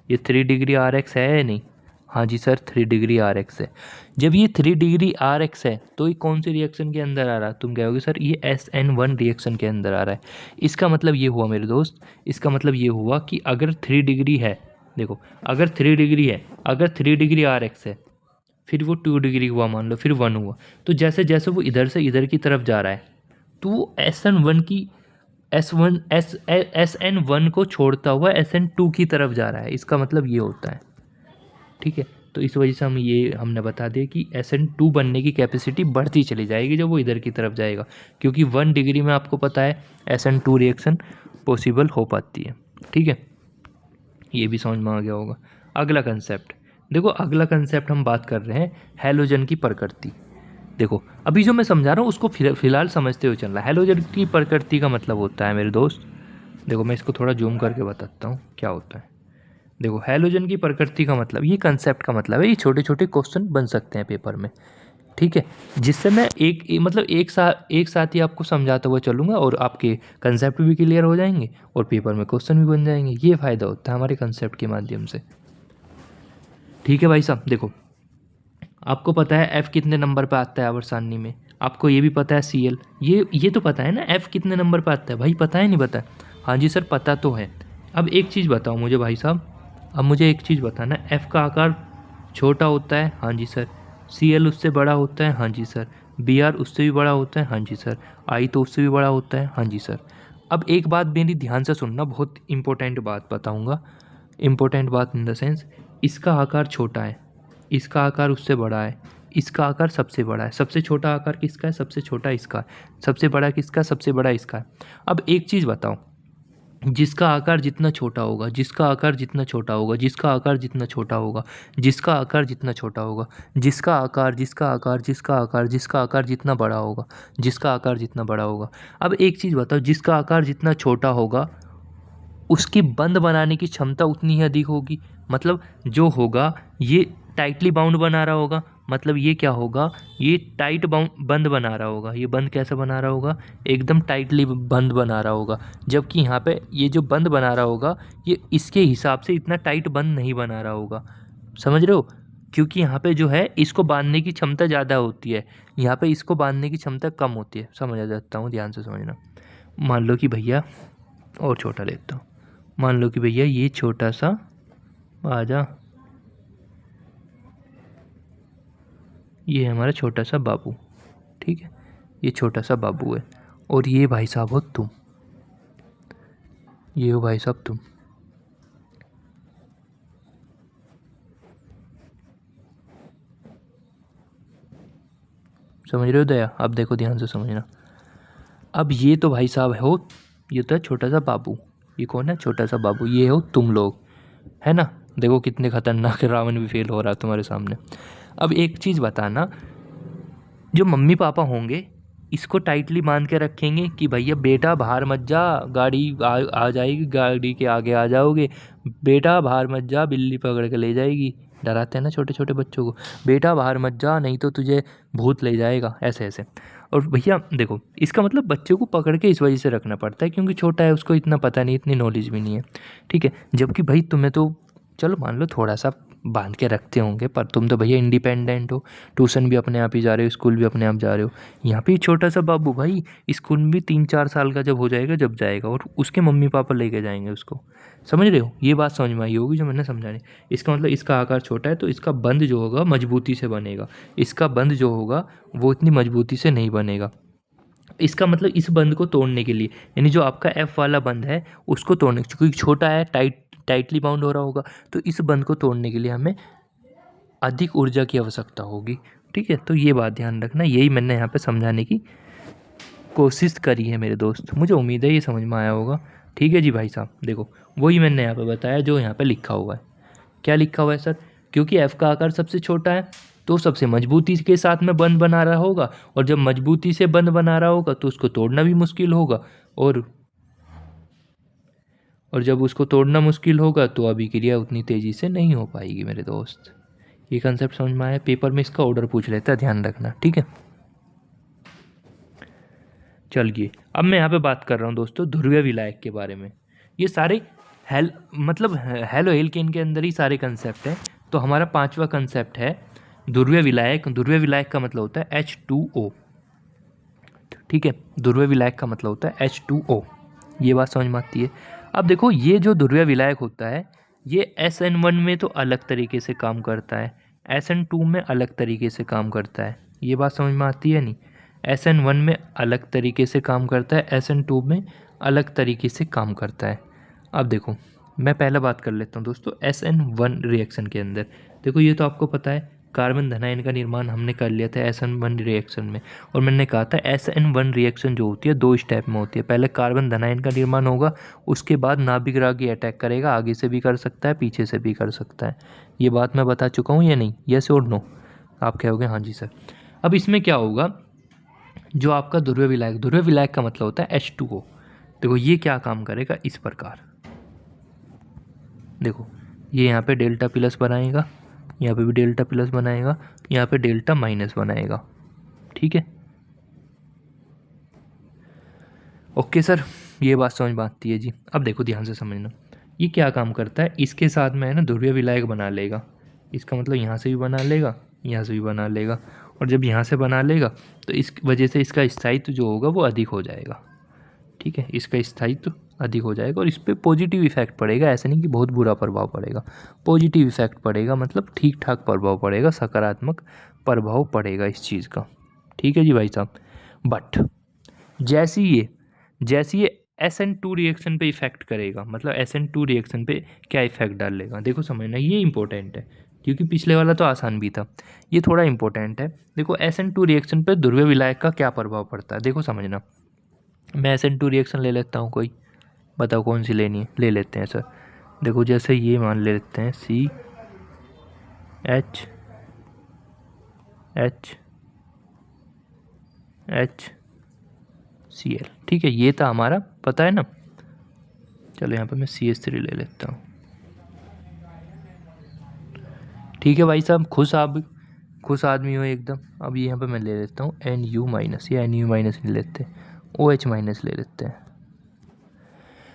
Speaker 1: ये 3 डिग्री आर एक्स है या नहीं? हाँ जी सर, 3 डिग्री आर एक्स है। जब ये 3 डिग्री आर एक्स है तो ये कौन से रिएक्शन के अंदर आ रहा है? तुम कहोगे सर ये SN1 रिएक्शन के अंदर आ रहा है। इसका मतलब ये हुआ मेरे दोस्त, इसका मतलब ये हुआ कि अगर 3 डिग्री है, देखो अगर 3 डिग्री है, अगर 3 डिग्री आर एक्स है, फिर वो 2 डिग्री हुआ मान लो, फिर 1 हुआ, तो जैसे जैसे वो इधर से इधर की तरफ जा रहा है तो वो SN1 की SN1 को छोड़ता हुआ SN2 की तरफ जा रहा है। इसका मतलब ये होता है, ठीक है। तो इस वजह से हमने बता दिया कि SN2 बनने की कैपेसिटी बढ़ती चली जाएगी जब वो इधर की तरफ जाएगा, क्योंकि 1 डिग्री में आपको पता है SN2 रिएक्शन पॉसिबल हो पाती है, ठीक है। ये भी समझ में आ गया होगा। अगला कंसेप्ट देखो, अगला कंसेप्ट हम बात कर रहे हैं हैलोजन की प्रकृति। देखो अभी जो मैं समझा रहा हूँ उसको फिलहाल समझते हुए चलना। हैलोजन की प्रकृति का मतलब होता है मेरे दोस्त, देखो मैं इसको थोड़ा जूम करके बताता हूँ क्या होता है। देखो हैलोजन की प्रकृति का मतलब, ये कंसेप्ट का मतलब है, ये छोटे छोटे क्वेश्चन बन सकते हैं पेपर में, ठीक है। जिससे मैं मतलब एक साथ ही आपको समझाता हुआ चलूँगा और आपके कंसेप्ट भी क्लियर हो जाएंगे और पेपर में क्वेश्चन भी बन जाएंगे। ये फ़ायदा होता है हमारे कंसेप्ट के माध्यम से, ठीक है भाई साहब। देखो आपको पता है F कितने नंबर पे आता है आवर्त सारणी में, आपको ये भी पता है Cl, ये तो पता है ना F कितने नंबर पे आता है भाई, पता है नहीं पता? हाँ जी सर पता तो है। अब एक चीज़ बताओ मुझे भाई साहब, अब मुझे एक चीज़ बताना, F का आकार छोटा होता है, हाँ जी सर। Cl उससे बड़ा होता है, हाँ जी सर। Br उससे भी बड़ा होता है, हाँ जी सर। I तो उससे भी बड़ा होता है, हाँ जी सर। अब एक बात मेरी ध्यान से सुनना, बहुत इंपॉर्टेंट बात बताऊँगा, इंपॉर्टेंट बात इन द सेंस, इसका आकार छोटा है, इसका आकार उससे बड़ा है, इसका आकार सबसे बड़ा है, सबसे छोटा आकार किसका है, सबसे छोटा इसका है, सबसे बड़ा किसका, सबसे बड़ा इसका है। अब एक चीज़ बताओ, जिसका आकार जितना छोटा होगा, जिसका आकार जितना छोटा होगा, जिसका आकार जितना छोटा होगा, जिसका आकार जितना छोटा होगा, जिसका आकार जिसका आकार जिसका आकार जिसका आकार जितना बड़ा होगा, जिसका आकार जितना बड़ा होगा। अब एक चीज़ बताओ, जिसका आकार जितना छोटा होगा उसकी बंद बनाने की क्षमता उतनी ही अधिक होगी। मतलब जो होगा ये टाइटली बाउंड बना रहा होगा, मतलब ये क्या होगा, ये टाइट बाउंड बंद बना रहा होगा। ये बंद कैसा बना रहा होगा, एकदम टाइटली बंद बना रहा होगा। जबकि यहाँ पे ये जो बंद बना रहा होगा ये इसके हिसाब से इतना टाइट बंद नहीं बना रहा होगा। समझ रहे हो, क्योंकि यहाँ पे जो है इसको बांधने की क्षमता ज़्यादा होती है, यहाँ पे इसको बांधने की क्षमता कम होती है। समझ आ जाता हूँ, ध्यान से समझना। मान लो कि भैया, और छोटा लेता हूँ, मान लो कि भैया ये छोटा सा, आजा, ये हमारा छोटा सा बाबू, ठीक है, ये छोटा सा बाबू है, और ये भाई साहब हो तुम, ये हो भाई साहब तुम। समझ रहे हो दया, अब देखो ध्यान से समझना। अब ये तो भाई साहब हो, ये तो है छोटा सा बाबू, ये कौन है, छोटा सा बाबू, ये हो तुम लोग, है ना। देखो कितने खतरनाक रावण भी फेल हो रहा है तुम्हारे सामने। अब एक चीज़ बताना, जो मम्मी पापा होंगे इसको टाइटली बांध के रखेंगे कि भैया बेटा बाहर मत जा, गाड़ी आ जाएगी, गाड़ी के आगे आ जाओगे, बेटा बाहर मत जा, बिल्ली पकड़ के ले जाएगी। डराते हैं ना छोटे छोटे बच्चों को, बेटा बाहर मत जा नहीं तो तुझे भूत ले जाएगा, ऐसे ऐसे। और भैया देखो, इसका मतलब बच्चे को पकड़ के इस वजह से रखना पड़ता है क्योंकि छोटा है, उसको इतना पता नहीं, इतनी नॉलेज भी नहीं है, ठीक है। जबकि भाई तुम्हें तो चलो मान लो थोड़ा सा बांध के रखते होंगे, पर तुम तो भैया इंडिपेंडेंट हो, ट्यूशन भी अपने आप ही जा रहे हो, स्कूल भी अपने आप जा रहे हो। यहाँ पे छोटा सा बाबू भाई स्कूल में भी 3-4 साल का जब हो जाएगा, जब जाएगा, और उसके मम्मी पापा लेके जाएंगे उसको। समझ रहे हो, ये बात समझ में आई होगी जो मैंने समझानी। इसका मतलब इसका आकार छोटा है तो इसका बंद जो होगा मजबूती से बनेगा, इसका बंद जो होगा वो इतनी मजबूती से नहीं बनेगा। इसका मतलब इस बंद को तोड़ने के लिए, यानी जो आपका एफ वाला बंद है उसको तोड़ने, क्योंकि छोटा है, टाइटली बाउंड हो रहा होगा, तो इस बंद को तोड़ने के लिए हमें अधिक ऊर्जा की आवश्यकता होगी, ठीक है। तो ये बात ध्यान रखना, यही मैंने यहाँ पे समझाने की कोशिश करी है मेरे दोस्त, मुझे उम्मीद है ये समझ में आया होगा। ठीक है जी भाई साहब, देखो वही मैंने यहाँ पे बताया जो यहाँ पे लिखा हुआ है। क्या लिखा हुआ है सर, क्योंकि एफ का आकार सबसे छोटा है तो सबसे मजबूती के साथ में बंद बना रहा होगा, और जब मजबूती से बंद बना रहा होगा तो उसको तोड़ना भी मुश्किल होगा, और जब उसको तोड़ना मुश्किल होगा तो अभिक्रिया उतनी तेज़ी से नहीं हो पाएगी मेरे दोस्त। ये कंसेप्ट समझ में आया, पेपर में इसका ऑर्डर पूछ लेता है, ध्यान रखना, ठीक है। चलिए अब मैं यहाँ पे बात कर रहा हूँ दोस्तों ध्रुवीय विलायक के बारे में। ये सारे मतलब हेलो एल्केन के अंदर ही सारे कंसेप्ट हैं। तो हमारा 5वां कंसेप्ट है ध्रुवीय विलायक। ध्रुवीय विलायक का मतलब होता है H2O, ठीक है। ध्रुवीय विलायक का मतलब होता है H2O, ये बात समझ में आती है। अब देखो ये जो ध्रुवीय विलायक होता है ये SN1 में तो अलग तरीके से काम करता है, SN2 में अलग तरीके से काम करता है, ये बात समझ में आती है नहीं। SN1 में अलग तरीके से काम करता है, SN2 में अलग तरीके से काम करता है। अब देखो मैं पहला बात कर लेता हूँ दोस्तों SN1 रिएक्शन के अंदर। देखो ये तो आपको पता है कार्बन धनायन का निर्माण हमने कर लिया था SN1 रिएक्शन में, और मैंने कहा था SN1 रिएक्शन जो होती है 2 स्टेप में होती है। पहले कार्बन धनायन का निर्माण होगा, उसके बाद नाभिक रागी अटैक करेगा, आगे से भी कर सकता है पीछे से भी कर सकता है। ये बात मैं बता चुका हूँ या नहीं, यस और नो, आप कहोगे हाँ जी सर। अब इसमें क्या होगा, जो आपका ध्रुवीय विलायक का मतलब होता है H2O। देखो ये क्या काम करेगा इस प्रकार, देखो ये यहाँ पे डेल्टा प्लस बनाएगा, यहाँ पे भी डेल्टा प्लस बनाएगा, यहाँ पे डेल्टा माइनस बनाएगा, ठीक है। ओके सर, ये बात समझ में आती है जी। अब देखो ध्यान से समझना, ये क्या काम करता है, इसके साथ में है ना ध्रुवीय विलायक बना लेगा। इसका मतलब यहाँ से भी बना लेगा, यहाँ से भी बना लेगा, और जब यहाँ से बना लेगा तो इस वजह से इसका स्थायित्व जो होगा वो अधिक हो जाएगा, ठीक है। इसका स्थायित्व अधिक हो जाएगा और इस पर पॉजिटिव इफेक्ट पड़ेगा, ऐसा नहीं कि बहुत बुरा प्रभाव पड़ेगा, पॉजिटिव इफेक्ट पड़ेगा, मतलब ठीक ठाक प्रभाव पड़ेगा, सकारात्मक प्रभाव पड़ेगा इस चीज़ का, ठीक है जी भाई साहब। बट जैसे ये SN2 रिएक्शन पे इफेक्ट करेगा, मतलब SN2 रिएक्शन पे क्या इफेक्ट डालेगा, देखो समझना ये इंपॉर्टेंट है, क्योंकि पिछले वाला तो आसान भी था। ये थोड़ा इंपॉर्टेंट है। देखो SN2 रिएक्शन पे ध्रुवीय विलायक का क्या प्रभाव पड़ता है, देखो समझना। मैं SN2 रिएक्शन ले लेता हूँ कोई, बताओ कौन सी लेनी है, ले लेते हैं सर। देखो जैसे ये मान लेते हैं CHHCl, ठीक है, ये था हमारा, पता है ना। चलो यहाँ पे मैं CH3 ले लेता हूँ। ठीक है भाई साहब, खुश आदमी हो एकदम। अब यहाँ पे मैं ले लेता हूँ Nu-, या Nu- नहीं लेते, OH- ले लेते हैं।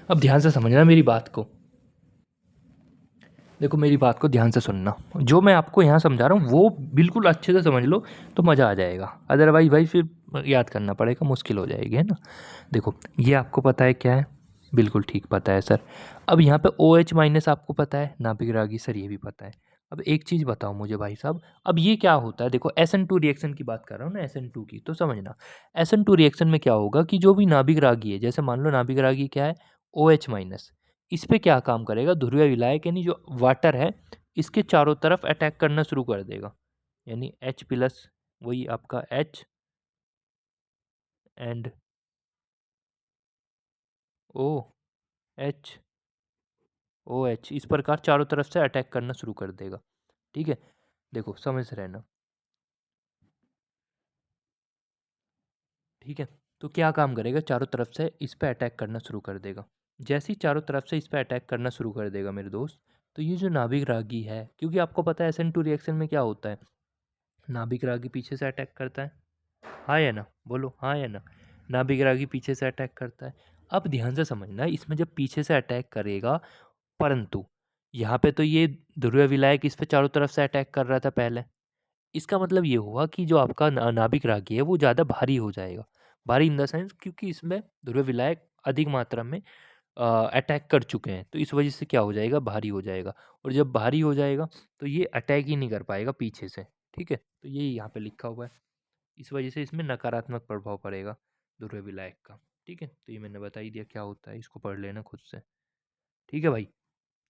Speaker 1: अब ध्यान से समझना मेरी बात को, देखो मेरी बात को ध्यान से सुनना। जो मैं आपको यहाँ समझा रहा हूँ वो बिल्कुल अच्छे से समझ लो तो मज़ा आ जाएगा, अदरवाइज भाई फिर याद करना पड़ेगा, मुश्किल हो जाएगी, है ना। देखो ये आपको पता है क्या है, बिल्कुल ठीक पता है सर। अब यहाँ पे OH- आपको पता है, नाभिक रागी, सर ये भी पता है। अब एक चीज़ बताओ मुझे भाई साहब, अब ये क्या होता है, देखो SN2 रिएक्शन की बात कर रहा हूँ ना, SN2 की, तो समझना। SN2 रिएक्शन में क्या होगा कि जो भी नाभिक रागी है, जैसे मान लो नाभिक रागी क्या है, OH-, इस पे क्या काम करेगा, ध्रुवीय विलायक यानी जो वाटर है इसके चारों तरफ अटैक करना शुरू कर देगा, यानी H+, वही आपका H एंड OH इस प्रकार चारों तरफ से अटैक करना शुरू कर देगा। ठीक है, देखो समझ रहना। ठीक है, तो क्या काम करेगा, चारों तरफ से इस पे अटैक करना शुरू कर देगा। जैसे ही चारों तरफ से इस पे अटैक करना शुरू कर देगा मेरे दोस्त, तो ये जो नाभिक रागी है, क्योंकि आपको पता है SN2 रिएक्शन में क्या होता है, नाभिक रागी पीछे से अटैक करता है, हाँ या ना, बोलो हाँ या ना। नाभिक रागी पीछे से अटैक करता है। अब ध्यान से समझना, इसमें जब पीछे से अटैक करेगा, परंतु यहाँ पे तो ये ध्रुवीय विलायक इस पे चारों तरफ से अटैक कर रहा था पहले, इसका मतलब ये हुआ कि जो आपका नाभिक रागी है वो ज़्यादा भारी हो जाएगा। भारी इन द सेंस, क्योंकि इसमें ध्रुवीय विलायक अधिक मात्रा में अटैक कर चुके हैं, तो इस वजह से क्या हो जाएगा, भारी हो जाएगा। और जब भारी हो जाएगा तो ये अटैक ही नहीं कर पाएगा पीछे से। ठीक है, तो ये यहाँ पे लिखा हुआ है, इस वजह से इसमें नकारात्मक प्रभाव पड़ेगा ध्रुवीय विलायक का। ठीक है, तो ये मैंने बता ही दिया क्या होता है, इसको पढ़ लेना खुद से। ठीक है भाई, तो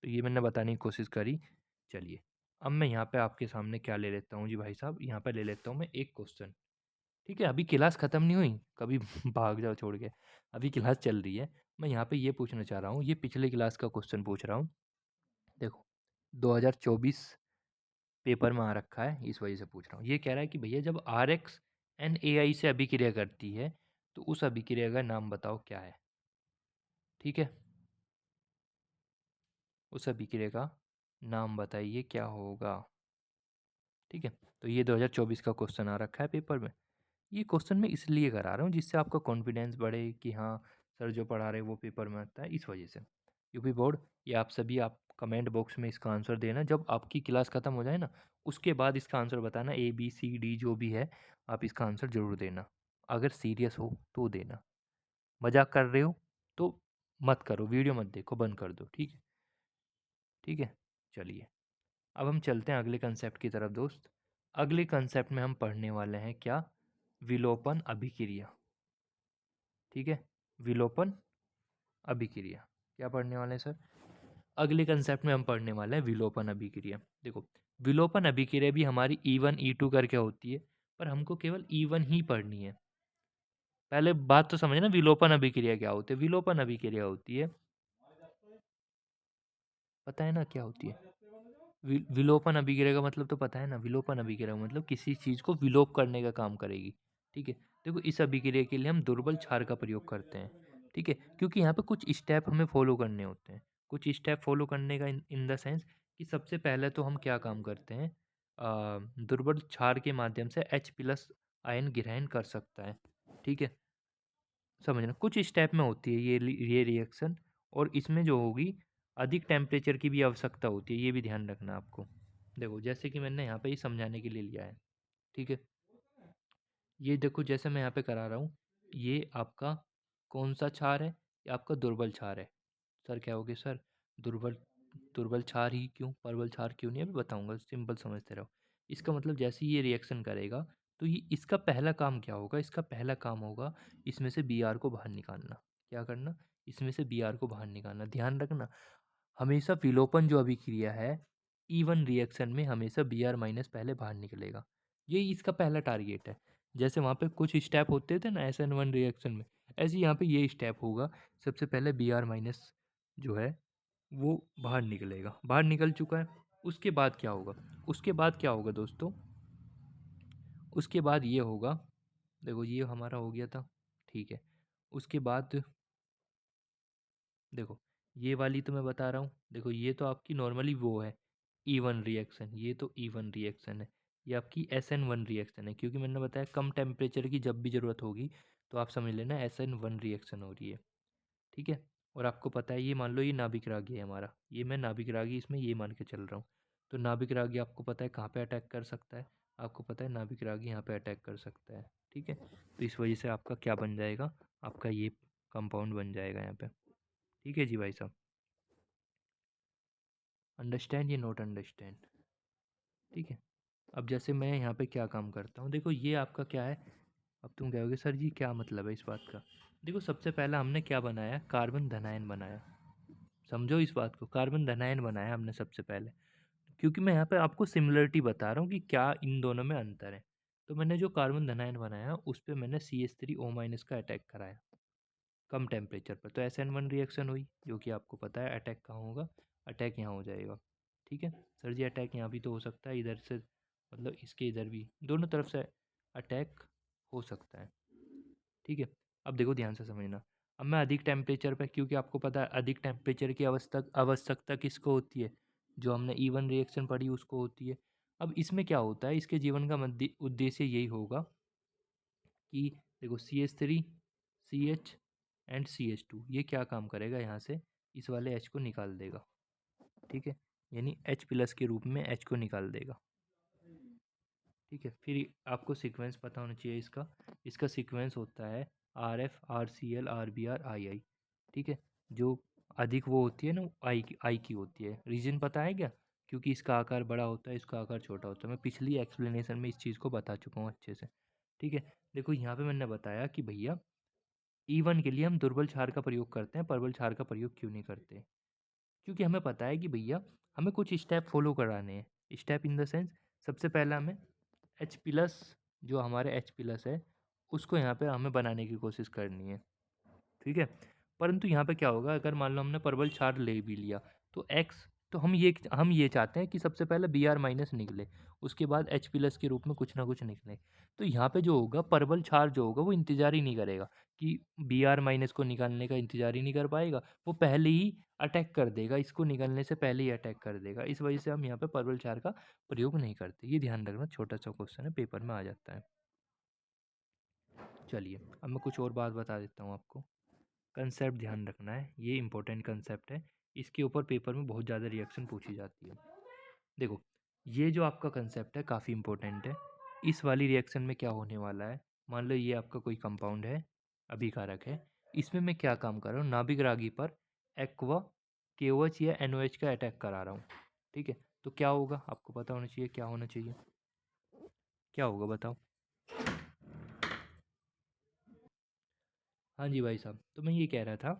Speaker 1: ये मैंने बताने की कोशिश करी। चलिए, अब मैं यहाँ पे आपके सामने क्या ले लेता हूँ जी भाई साहब, यहाँ पे ले लेता हूँ मैं एक क्वेश्चन। ठीक है, अभी क्लास ख़त्म नहीं हुई, कभी भाग जाओ छोड़ के, अभी क्लास चल रही है। मैं यहाँ पे ये पूछना चाह रहा हूँ, ये पिछले क्लास का क्वेश्चन पूछ रहा हूँ। देखो 2024 पेपर में आ रखा है, इस वजह से पूछ रहा हूँ। ये कह रहा है कि भैया जब RX NaI से अभिक्रिया करती है तो उस अभिक्रिया का नाम बताओ क्या है। ठीक है, उस अभिक्रिया का नाम बताइए क्या होगा। ठीक है, तो ये 2024 का क्वेश्चन आ रखा है पेपर में। ये क्वेश्चन मैं इसलिए करा रहा हूँ जिससे आपका कॉन्फिडेंस बढ़े कि हाँ सर जो पढ़ा रहे वो पेपर में आता है, इस वजह से। यूपी बोर्ड, ये आप सभी आप कमेंट बॉक्स में इसका आंसर देना, जब आपकी क्लास ख़त्म हो जाए ना उसके बाद इसका आंसर बताना, ABCD जो भी है आप इसका आंसर ज़रूर देना। अगर सीरियस हो तो देना, मजाक कर रहे हो तो मत करो, वीडियो मत देखो, बंद कर दो। ठीक है, ठीक है, चलिए अब हम चलते हैं अगले कंसेप्ट की तरफ दोस्त। अगले कंसेप्ट में हम पढ़ने वाले हैं क्या, विलोपन अभिक्रिया। ठीक है, विलोपन अभिक्रिया क्या पढ़ने वाले हैं सर, अगले कंसेप्ट में हम पढ़ने वाले हैं विलोपन अभिक्रिया। देखो विलोपन अभिक्रिया भी हमारी E1 E2 करके होती है, पर हमको केवल E1 ही पढ़नी है। पहले बात तो समझना, विलोपन अभिक्रिया क्या होती है। विलोपन अभिक्रिया होती है, पता है ना क्या होती है, विलोपन अभिक्रिया का मतलब तो पता है ना, विलोपन अभिक्रिया का मतलब किसी चीज़ को विलोप करने का काम करेगी। ठीक है, देखो इस अभिक्रिया के लिए हम दुर्बल क्षार का प्रयोग करते हैं। ठीक है, क्योंकि यहाँ पे कुछ स्टेप हमें फॉलो करने होते हैं, कुछ स्टेप फॉलो करने का इन द सेंस कि सबसे पहले तो हम क्या काम करते हैं, दुर्बल क्षार के माध्यम से H+ आयन ग्रहण कर सकता है। ठीक है, समझना कुछ स्टेप में होती है ये रिएक्शन, और इसमें जो होगी अधिक टेम्परेचर की भी आवश्यकता होती है, ये भी ध्यान रखना आपको। देखो जैसे कि मैंने यहाँ पे ही समझाने के लिए लिया है। ठीक है, ये देखो जैसे मैं यहाँ पे करा रहा हूँ, ये आपका कौन सा क्षार है, ये आपका दुर्बल क्षार है। सर क्या होगे सर, दुर्बल दुर्बल क्षार ही क्यों, प्रबल क्षार क्यों नहीं, अभी बताऊंगा, सिंपल समझते रहो। इसका मतलब जैसे ही ये रिएक्शन करेगा तो ये इसका पहला काम क्या होगा, इसका पहला काम होगा इसमें से Br को बाहर निकालना। क्या करना, इसमें से Br को बाहर निकालना। ध्यान रखना, हमेशा विलोपन जो अभिक्रिया है ईवन रिएक्शन में हमेशा Br माइनस पहले बाहर निकलेगा। यही इसका पहला टारगेट है। जैसे वहाँ पे कुछ स्टेप होते थे ना SN1 रिएक्शन में, ऐसे ही यहाँ पे ये स्टेप होगा। सबसे पहले Br माइनस जो है वो बाहर निकलेगा। बाहर निकल चुका है। उसके बाद क्या होगा? उसके बाद क्या होगा दोस्तों? उसके बाद ये होगा, देखो ये हमारा हो गया था, ठीक है। उसके बाद देखो ये वाली तो मैं बता रहा हूँ, देखो ये तो आपकी नॉर्मली वो है ईवन रिएक्शन, ये तो ईवन रिएक्शन है। ये आपकी SN1 रिएक्शन है, क्योंकि मैंने बताया कम टेम्परेचर की जब भी ज़रूरत होगी तो आप समझ लेना SN1 रिएक्शन हो रही है, ठीक है। और आपको पता है ये मान लो ये नाभिक रागी है हमारा, ये मैं नाभिक रागी इसमें ये मान के चल रहा हूँ। तो नाभिक रागी आपको पता है कहाँ पे अटैक कर सकता है? आपको पता है नाभिक रागी यहाँ पे अटैक कर सकता है, ठीक है। तो इस वजह से आपका क्या बन जाएगा? आपका ये कंपाउंड बन जाएगा यहाँ पे, ठीक है जी भाई साहब। अंडरस्टैंड या नॉट अंडरस्टैंड? ठीक है। अब जैसे मैं यहाँ पे क्या काम करता हूँ, देखो ये आपका क्या है। अब तुम कहोगे सर जी क्या मतलब है इस बात का? देखो सबसे पहला हमने क्या बनाया? कार्बन धनायन बनाया। समझो इस बात को, कार्बन धनायन बनाया हमने सबसे पहले, क्योंकि मैं यहाँ पे आपको सिमिलरिटी बता रहा हूँ कि क्या इन दोनों में अंतर है। तो मैंने जो कार्बन धनायन बनाया उस पर मैंने CH3O माइनस का अटैक कराया कम टेम्परेचर पर, तो SN1 रिएक्शन हुई, जो कि आपको पता है अटैक कहाँ होगा? अटैक यहाँ हो जाएगा, ठीक है। सर जी अटैक यहाँ भी तो हो सकता है, इधर से मतलब इसके इधर भी, दोनों तरफ से अटैक हो सकता है, ठीक है। अब देखो ध्यान से समझना। अब मैं अधिक टेम्परेचर पे, क्योंकि आपको पता है अधिक टेम्परेचर की आवश्यकता किसको होती है? जो हमने ईवन रिएक्शन पढ़ी उसको होती है। अब इसमें क्या होता है, इसके जीवन का उद्देश्य यही होगा कि देखो CH3 CH एंड CH2 ये क्या काम करेगा, यहाँ से इस वाले H को निकाल देगा, ठीक है। यानी H प्लस के रूप में H को निकाल देगा, ठीक है। फिर आपको सीक्वेंस पता होना चाहिए इसका। इसका सीक्वेंस होता है RF RCl RBr II, ठीक है। जो अधिक वो होती है ना आई की होती है। रीजन पता है क्या? क्योंकि इसका आकार बड़ा होता है, इसका आकार छोटा होता है। मैं पिछली एक्सप्लेनेशन में इस चीज़ को बता चुका हूँ अच्छे से, ठीक है। देखो यहाँ पे मैंने बताया कि भैया E1 के लिए हम दुर्बल क्षार का प्रयोग करते हैं, प्रबल क्षार का प्रयोग क्यों नहीं करते? क्योंकि हमें पता है कि भैया हमें कुछ स्टेप फॉलो कराने हैं। स्टेप इन द सेंस, सबसे पहला हमें H प्लस, जो हमारे H प्लस है उसको यहाँ पे हमें बनाने की कोशिश करनी है, ठीक है। परंतु यहाँ पे क्या होगा, अगर मान लो हमने परबल क्षार ले भी लिया तो एक्स, तो हम ये चाहते हैं कि सबसे पहले Br माइनस निकले, उसके बाद H प्लस के रूप में कुछ ना कुछ निकले। तो यहाँ पे जो होगा परबल क्षार जो होगा वो इंतजार ही नहीं करेगा कि Br माइनस को निकालने का इंतजार ही नहीं कर पाएगा, वो पहले ही अटैक कर देगा, इसको निकलने से पहले ही अटैक कर देगा। इस वजह से हम यहाँ पे परबल क्षार का प्रयोग नहीं करते। ये ध्यान रखना, छोटा सा क्वेश्चन है, पेपर में आ जाता है। चलिए अब मैं कुछ और बात बता देता हूँ आपको। कंसेप्ट ध्यान रखना है, ये इंपॉर्टेंट कंसेप्ट है। इसके ऊपर पेपर में बहुत ज़्यादा रिएक्शन पूछी जाती है। देखो ये जो आपका कंसेप्ट है काफ़ी इंपॉर्टेंट है। इस वाली रिएक्शन में क्या होने वाला है, मान लो ये आपका कोई कंपाउंड है, अभिकारक है। इसमें मैं क्या काम कर रहा हूँ, नाभिक रागी पर एक्वा KOH या NOH का अटैक करा रहा हूँ, ठीक है। तो क्या होगा, आपको पता होना चाहिए क्या होना चाहिए, क्या होगा बताओ? हाँ जी भाई साहब, तो मैं ये कह रहा था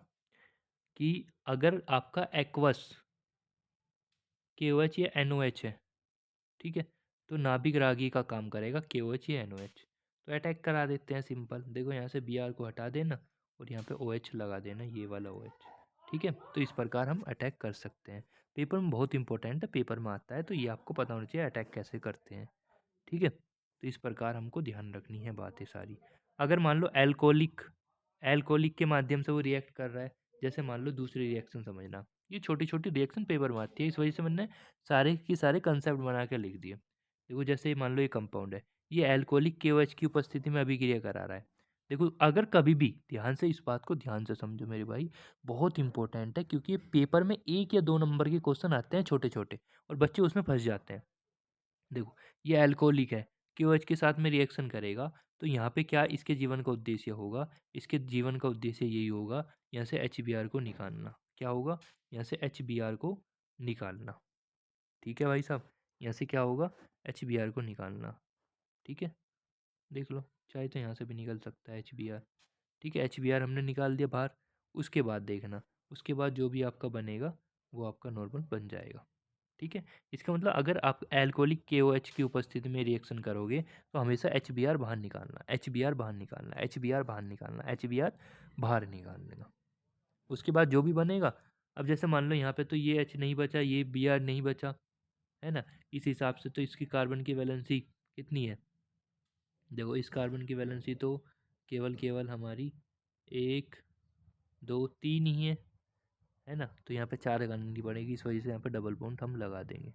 Speaker 1: कि अगर आपका एक्वस KOH या NOH है, ठीक है, तो नाभिक रागी का काम करेगा KOH या NOH। तो अटैक करा देते हैं सिंपल। देखो यहाँ से Br को हटा देना और यहाँ पे OH लगा देना, ये वाला OH, ठीक है। तो इस प्रकार हम अटैक कर सकते हैं। पेपर में बहुत इंपॉर्टेंट है, पेपर में आता है, तो ये आपको पता होना चाहिए अटैक कैसे करते हैं, ठीक है। तो इस प्रकार हमको ध्यान रखनी है बातें सारी। अगर मान लो एल्कोहलिक एल्कोहलिक के माध्यम से वो रिएक्ट कर रहा है, जैसे मान लो दूसरी रिएक्शन समझना, ये छोटी छोटी रिएक्शन पेपर में आती है, इस वजह से मैंने सारे के सारे कंसेप्ट बना के लिख दिए। देखो जैसे ये मान लो ये कंपाउंड है, ये एल्कोहलिक KOH की उपस्थिति में अभिक्रिया करा रहा है। देखो अगर कभी भी, ध्यान से इस बात को ध्यान से समझो मेरे भाई, बहुत इंपॉर्टेंट है, क्योंकि ये पेपर में 1 या 2 नंबर के क्वेश्चन आते हैं छोटे छोटे, और बच्चे उसमें फंस जाते हैं। देखो ये अल्कोहलिक है, KOH के साथ में रिएक्शन करेगा, तो यहाँ पे क्या इसके जीवन का उद्देश्य होगा? इसके जीवन का उद्देश्य यही होगा, यहाँ से HBr को निकालना। क्या होगा? यहाँ से HBr को निकालना, ठीक है भाई साहब। यहाँ से क्या होगा? HBr को निकालना, ठीक है। देख लो, चाहे तो यहाँ से भी निकल सकता है HBr, ठीक है। HBr हमने निकाल दिया बाहर। उसके बाद देखना, उसके बाद जो भी आपका बनेगा वो आपका नॉर्मल बन जाएगा। ठीक है। इसका मतलब अगर आप एल्कोहलिक KOH की उपस्थिति में रिएक्शन करोगे तो हमेशा HBr बाहर निकालना, HBr बाहर निकालना, HBr बाहर निकालना, HBr बाहर निकालना। उसके बाद जो भी बनेगा, अब जैसे मान लो यहाँ पे तो ये H नहीं बचा, ये Br नहीं बचा, है ना? इस हिसाब से तो इसकी कार्बन की वैलेंसी कितनी है? देखो इस कार्बन की वैलेंसी तो केवल हमारी 1, 2, 3 ही है ना? तो यहाँ पे 4 लगानी पड़ेगी, इस वजह से यहाँ पे डबल बॉन्ड हम लगा देंगे।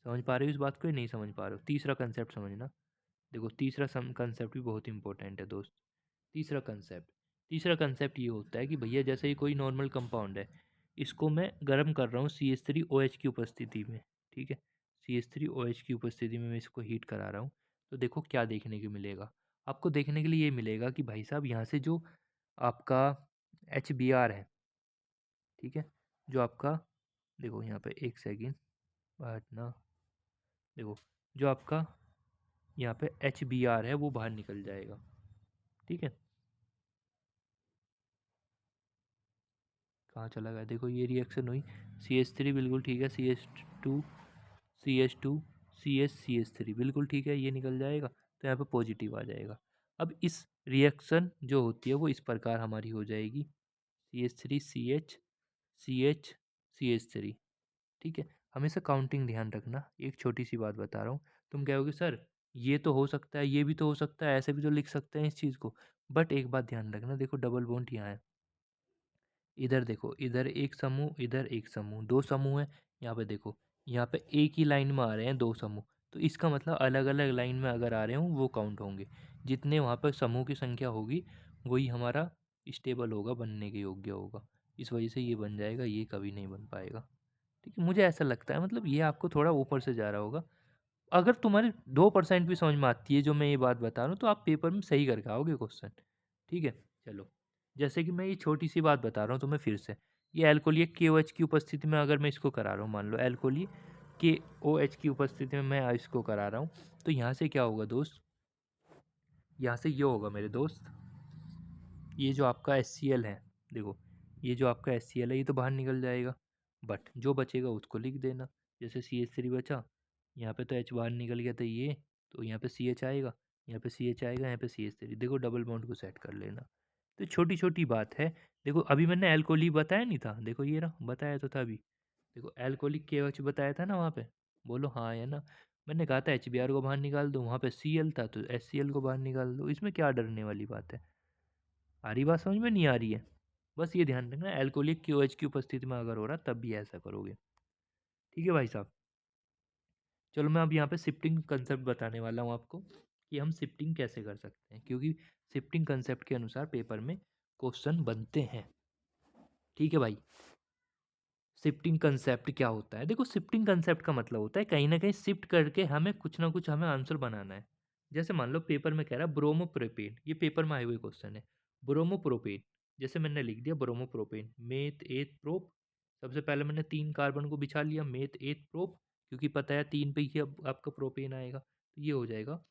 Speaker 1: समझ पा रहे हो इस बात को या नहीं समझ पा रहे हो? तीसरा कंसेप्ट समझना। देखो तीसरा सम कंसेप्ट भी बहुत इंपॉर्टेंट है दोस्त। तीसरा कंसेप्ट ये होता है कि भैया जैसे ही कोई नॉर्मल कंपाउंड है, इसको मैं गर्म कर रहा हूँ CH3OH की उपस्थिति में, ठीक है? CH3OH की उपस्थिति में मैं इसको हीट करा रहा हूँ, तो देखो क्या देखने को मिलेगा। आपको देखने के लिए ये मिलेगा कि भाई साहब यहाँ से जो आपका HBr है, ठीक है? जो आपका, देखो यहाँ पे एक सेकेंड हटना, देखो जो आपका यहाँ पे HBr है वो बाहर निकल जाएगा, ठीक है? कहाँ चला गया? देखो ये रिएक्शन हुई, CH3 बिल्कुल ठीक है, CH2 CH3 बिल्कुल ठीक है, ये निकल जाएगा तो यहाँ पे पॉजिटिव आ जाएगा। अब इस रिएक्शन जो होती है वो इस प्रकार हमारी हो जाएगी, CH3 CH CH CH3, ठीक है? हमेशा काउंटिंग ध्यान रखना। एक छोटी सी बात बता रहा हूँ, तुम कहोगे सर ये तो हो सकता है, ये भी तो हो सकता है, ऐसे भी तो लिख सकते हैं इस चीज़ को, बट एक बात ध्यान रखना, देखो डबल बॉन्ड यहाँ है, इधर देखो, इधर एक समूह, इधर एक समूह, दो समूह है। यहाँ पे देखो, यहाँ पे एक ही लाइन में आ रहे हैं दो समूह, तो इसका मतलब अलग अलग लाइन में अगर आ रहे हों वो काउंट होंगे। जितने वहाँ पर समूह की संख्या होगी वही हमारा स्टेबल होगा, बनने के योग्य होगा। इस वजह से ये बन जाएगा, ये कभी नहीं बन पाएगा। ठीक है, मुझे ऐसा लगता है, मतलब ये आपको थोड़ा ऊपर से जा रहा होगा। अगर तुम्हारे 2% भी समझ में आती है जो मैं ये बात बता रहा हूँ, तो आप पेपर में सही करके आओगे क्वेश्चन। ठीक है, चलो। जैसे कि मैं ये छोटी सी बात बता रहा हूँ तुम्हें फिर से, ये अल्कोहलिक KOH की उपस्थिति में अगर मैं इसको करा रहा हूँ, मान लो अल्कोहलिक KOH की उपस्थिति में मैं इसको करा रहा हूँ, तो यहाँ से क्या होगा दोस्त? यहाँ से ये होगा मेरे दोस्त, ये जो आपका HCl है, देखो ये जो आपका HCl है ये तो बाहर निकल जाएगा, बट जो बचेगा उसको लिख देना। जैसे CH3 बचा, यहाँ पे तो H बाहर निकल गया था ये, तो यहाँ पे CH आएगा, यहाँ पे CH आएगा, यहाँ पे CH3, देखो डबल बॉन्ड को सेट कर लेना। तो छोटी छोटी बात है। देखो अभी मैंने अल्कोहलिक बताया नहीं था, देखो ये रहा, बताया तो था अभी। देखो अल्कोहलिक KOH बताया था ना वहाँ पे, बोलो हाँ है ना? मैंने कहा था HBr को बाहर निकाल दो, वहाँ पे Cl था तो HCl को बाहर निकाल दो, इसमें क्या डरने वाली बात है? आ रही बात समझ में? नहीं आ रही है? बस ये ध्यान रखना, अल्कोहलिक KOH की उपस्थिति में अगर हो रहा तब भी ऐसा करोगे। ठीक है भाई साहब? चलो मैं अब यहाँ पे शिफ्टिंग कंसेप्ट बताने वाला हूँ आपको कि हम शिफ्टिंग कैसे कर सकते हैं, क्योंकि शिफ्टिंग कंसेप्ट के अनुसार पेपर में क्वेश्चन बनते हैं। ठीक है भाई? शिफ्टिंग कंसेप्ट क्या होता है? देखो शिफ्टिंग कंसेप्ट का मतलब होता है कहीं ना कहीं शिफ्ट करके हमें कुछ ना कुछ हमें आंसर बनाना है। जैसे मान लो पेपर में कह रहा है ब्रोमोप्रोपेन, ये पेपर में आए हुए क्वेश्चन है। ब्रोमोप्रोपेन, जैसे मैंने लिख दिया ब्रोमोप्रोपेन, मेथ एथ प्रोप। सबसे पहले मैंने 3 कार्बन को बिछा लिया, मेथ एथ प्रोप, क्योंकि पता है 3 पे ही अब आपका प्रोपेन आएगा, तो ये हो जाएगा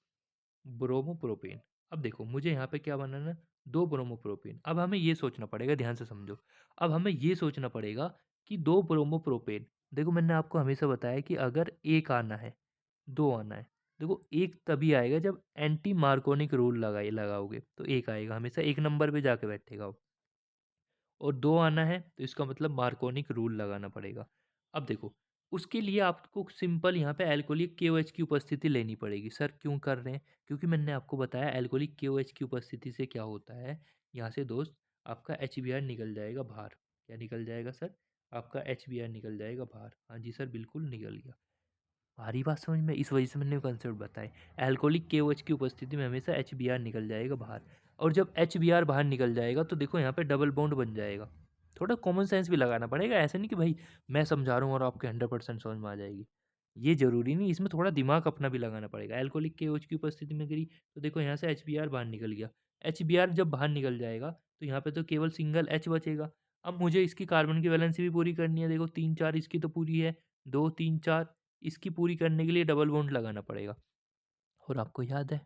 Speaker 1: ब्रोमोप्रोपेन। अब देखो मुझे यहाँ पे क्या बनाना है, 2 ब्रोमोप्रोपेन। अब हमें ये सोचना पड़ेगा, ध्यान से समझो। अब हमें ये सोचना पड़ेगा कि 2 ब्रोमोप्रोपेन, देखो मैंने आपको हमेशा बताया कि अगर एक आना है, 2 आना है, देखो एक तभी आएगा जब एंटी मार्कोनिक रूल लगाओगे तो एक आएगा, हमेशा एक नंबर पे जाके बैठेगा वो। और 2 आना है तो इसका मतलब मार्कोनिक रूल लगाना पड़ेगा। अब देखो उसके लिए आपको सिंपल यहाँ पे अल्कोहलिक KOH की उपस्थिति लेनी पड़ेगी। सर क्यों कर रहे हैं? क्योंकि मैंने आपको बताया अल्कोहलिक KOH की उपस्थिति से क्या होता है, यहाँ से दोस्त आपका HBr निकल जाएगा बाहर। क्या निकल जाएगा सर? आपका HBr निकल जाएगा बाहर। हाँ जी सर, बिल्कुल निकल गया। आ रही बात समझ में? इस वजह से मैंने कंसेप्ट बताए। अल्कोहलिक KOH की उपस्थिति में हमेशा HBr निकल जाएगा बाहर, और जब HBr बाहर निकल जाएगा तो देखो यहाँ पे डबल बॉन्ड बन जाएगा। थोड़ा कॉमन सेंस भी लगाना पड़ेगा, ऐसा नहीं कि भाई मैं समझा रहा हूँ और आपके 100% समझ में आ जाएगी। ये ज़रूरी नहीं, इसमें थोड़ा दिमाग अपना भी लगाना पड़ेगा। अल्कोहलिक KOH की उपस्थिति में करी तो देखो यहाँ से HBr बाहर निकल गया। HBr जब बाहर निकल जाएगा तो यहाँ पे तो केवल सिंगल H बचेगा। अब मुझे इसकी कार्बन की वैलेंसी भी पूरी करनी है, देखो 3 4 इसकी तो पूरी है, 2 3 4 इसकी पूरी करने के लिए डबल बॉन्ड लगाना पड़ेगा। और आपको याद है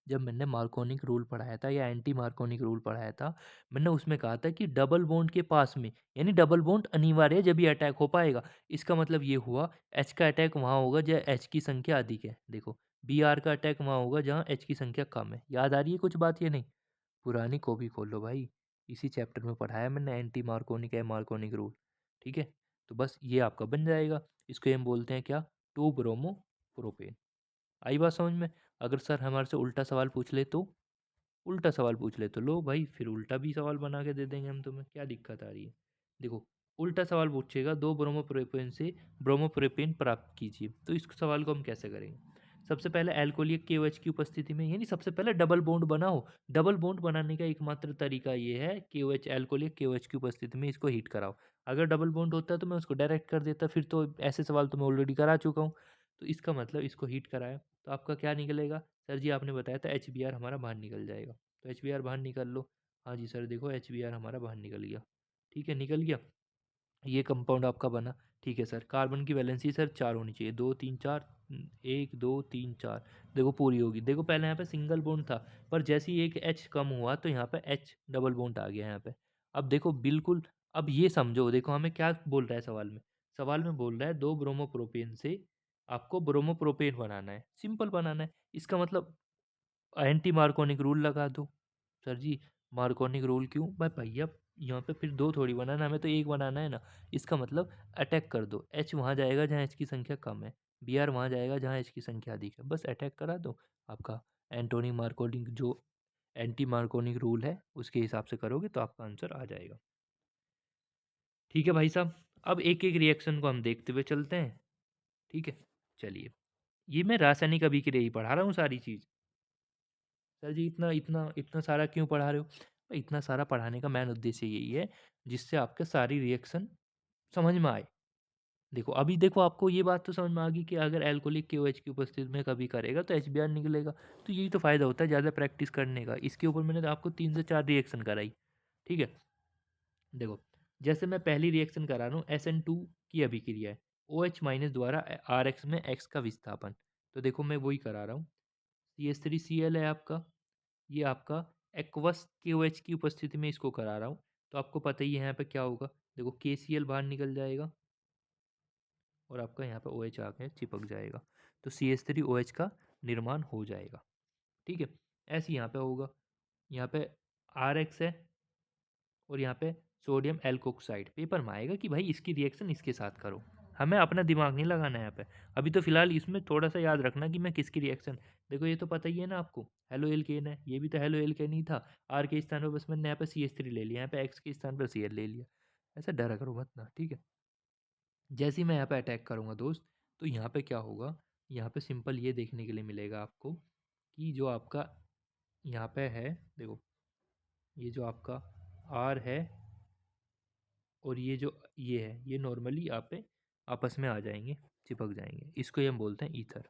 Speaker 1: जब मैंने मार्कोनिक रूल पढ़ाया था या एंटी मार्कोनिक रूल पढ़ाया था, मैंने उसमें कहा था कि डबल बॉन्ड के पास में, यानी डबल बॉन्ड अनिवार्य है जब ये अटैक हो पाएगा। इसका मतलब ये हुआ एच का अटैक वहाँ होगा जहाँ एच की संख्या अधिक है। देखो, बी आर का अटैक वहाँ होगा जहाँ एच की संख्या कम है। याद आ रही है कुछ बात या नहीं? पुरानी कॉपी खोल लो भाई, इसी चैप्टर में पढ़ाया मैंने एंटी मार्कोनिक है मार्कोनिक रूल। ठीक है, तो बस ये आपका बन जाएगा। इसको हम बोलते हैं क्या? To bromo propane. आई बात समझ में? अगर सर हमारे से उल्टा सवाल पूछ ले तो? उल्टा सवाल पूछ ले तो लो भाई, फिर उल्टा भी सवाल बना के दे देंगे हम तुम्हें, क्या दिक्कत आ रही है? देखो, उल्टा सवाल पूछेगा, दो ब्रोमोप्रोपेन से ब्रोमोप्रोपेन प्राप्त कीजिए, तो इस सवाल को हम कैसे करेंगे? सबसे पहले अल्कोहलिक KOH की उपस्थिति में, यानी सबसे पहले डबल बॉन्ड बनाओ। डबल बॉन्ड बनाने का एकमात्र तरीका ये है, KOH अल्कोहलिक KOH की उपस्थिति में इसको हीट कराओ। अगर डबल बॉन्ड होता तो मैं उसको डायरेक्ट कर देता, फिर तो ऐसे सवाल तो मैं ऑलरेडी करा चुका हूँ। तो इसका मतलब इसको हीट कराया, तो आपका क्या निकलेगा? सर जी आपने बताया था HBr हमारा बाहर निकल जाएगा, तो HBr बाहर निकाल लो। हाँ जी सर, देखो HBr हमारा बाहर निकल गया। ठीक है, निकल गया। ये कंपाउंड आपका बना। ठीक है सर, कार्बन की वैलेंसी सर 4 होनी चाहिए, 2 3 4, 1 2 3 4, देखो पूरी होगी। देखो पहले यहाँ पे सिंगल बॉन्ड था, पर जैसे ही एक H कम हुआ तो यहाँ पे H डबल बॉन्ड आ गया यहाँ पे। अब देखो बिल्कुल, अब ये समझो, देखो हमें क्या बोल रहा है सवाल में? सवाल में बोल रहा है दो ब्रोमोप्रोपेन से आपको ब्रोमोप्रोपेन बनाना है, सिंपल बनाना है। इसका मतलब एंटी मार्कोनिक रूल लगा दो। सर जी मार्कोनिक रूल क्यों? भाई भैया, यहाँ पे फिर दो थोड़ी बनाना, हमें तो एक बनाना है ना। इसका मतलब अटैक कर दो, एच वहाँ जाएगा जहाँ एच की संख्या कम है, बी आर वहाँ जाएगा जहाँ एच की संख्या अधिक है, बस अटैक करा दो। आपका एंटोनी मार्कोनिक जो एंटी मार्कोनिक रूल है उसके हिसाब से करोगे तो आपका आंसर आ जाएगा। ठीक है भाई साहब, अब एक एक रिएक्शन को हम देखते हुए चलते हैं। ठीक है, चलिए। ये मैं रासायनिक अभिक्रिया ही पढ़ा रहा हूँ सारी चीज़। सर जी इतना इतना इतना सारा क्यों पढ़ा रहे हो? भाई इतना सारा पढ़ाने का मेन उद्देश्य यही है, जिससे आपके सारी रिएक्शन समझ में आए। देखो अभी देखो, आपको ये बात तो समझ में आ गई कि अगर अल्कोहलिक KOH की उपस्थिति में कभी करेगा तो HBr निकलेगा। तो यही तो फ़ायदा होता है ज़्यादा प्रैक्टिस करने का। इसके ऊपर मैंने तो आपको 3 से 4 रिएक्शन कराई। ठीक है? देखो, जैसे मैं पहली रिएक्शन करा रहा हूँ, SN2 की अभिक्रिया है। OH माइनस द्वारा RX में X का विस्थापन। तो देखो मैं वही करा रहा हूँ। CH3Cl है आपका, ये आपका एक्वस KOH की उपस्थिति में इसको करा रहा हूँ। तो आपको पता ही है यहाँ पे क्या होगा। देखो KCl बाहर निकल जाएगा और आपका यहाँ पे OH आके चिपक जाएगा, तो CH3OH का निर्माण हो जाएगा। ठीक है, ऐसे यहाँ पे होगा। यहाँ पे RX है और यहाँ पे सोडियम एल्कोक्साइड। पेपर में आएगा कि भाई इसकी रिएक्शन इसके साथ करो, हमें अपना दिमाग नहीं लगाना है यहाँ पे। अभी तो फिलहाल इसमें थोड़ा सा याद रखना कि मैं किसकी रिएक्शन। देखो ये तो पता ही है ना आपको, हेलो एल्केन है, ये भी तो हेलो एल्केन ही था। आर के स्थान पर बस मैंने यहाँ पे CH3 ले लिया, यहाँ पे एक्स के स्थान पर Cl ले लिया। ऐसा डरा करो मत ना, ठीक है। जैसे ही मैं यहाँ पे अटैक करूँगा दोस्त, तो यहाँ पे क्या होगा? यहाँ पे सिंपल ये देखने के लिए मिलेगा आपको कि जो आपका यहाँ पे है, देखो ये जो आपका आर है और ये जो ये है, ये नॉर्मली यहाँ पे आपस में आ जाएंगे, चिपक जाएंगे। इसको ही हम बोलते हैं ईथर।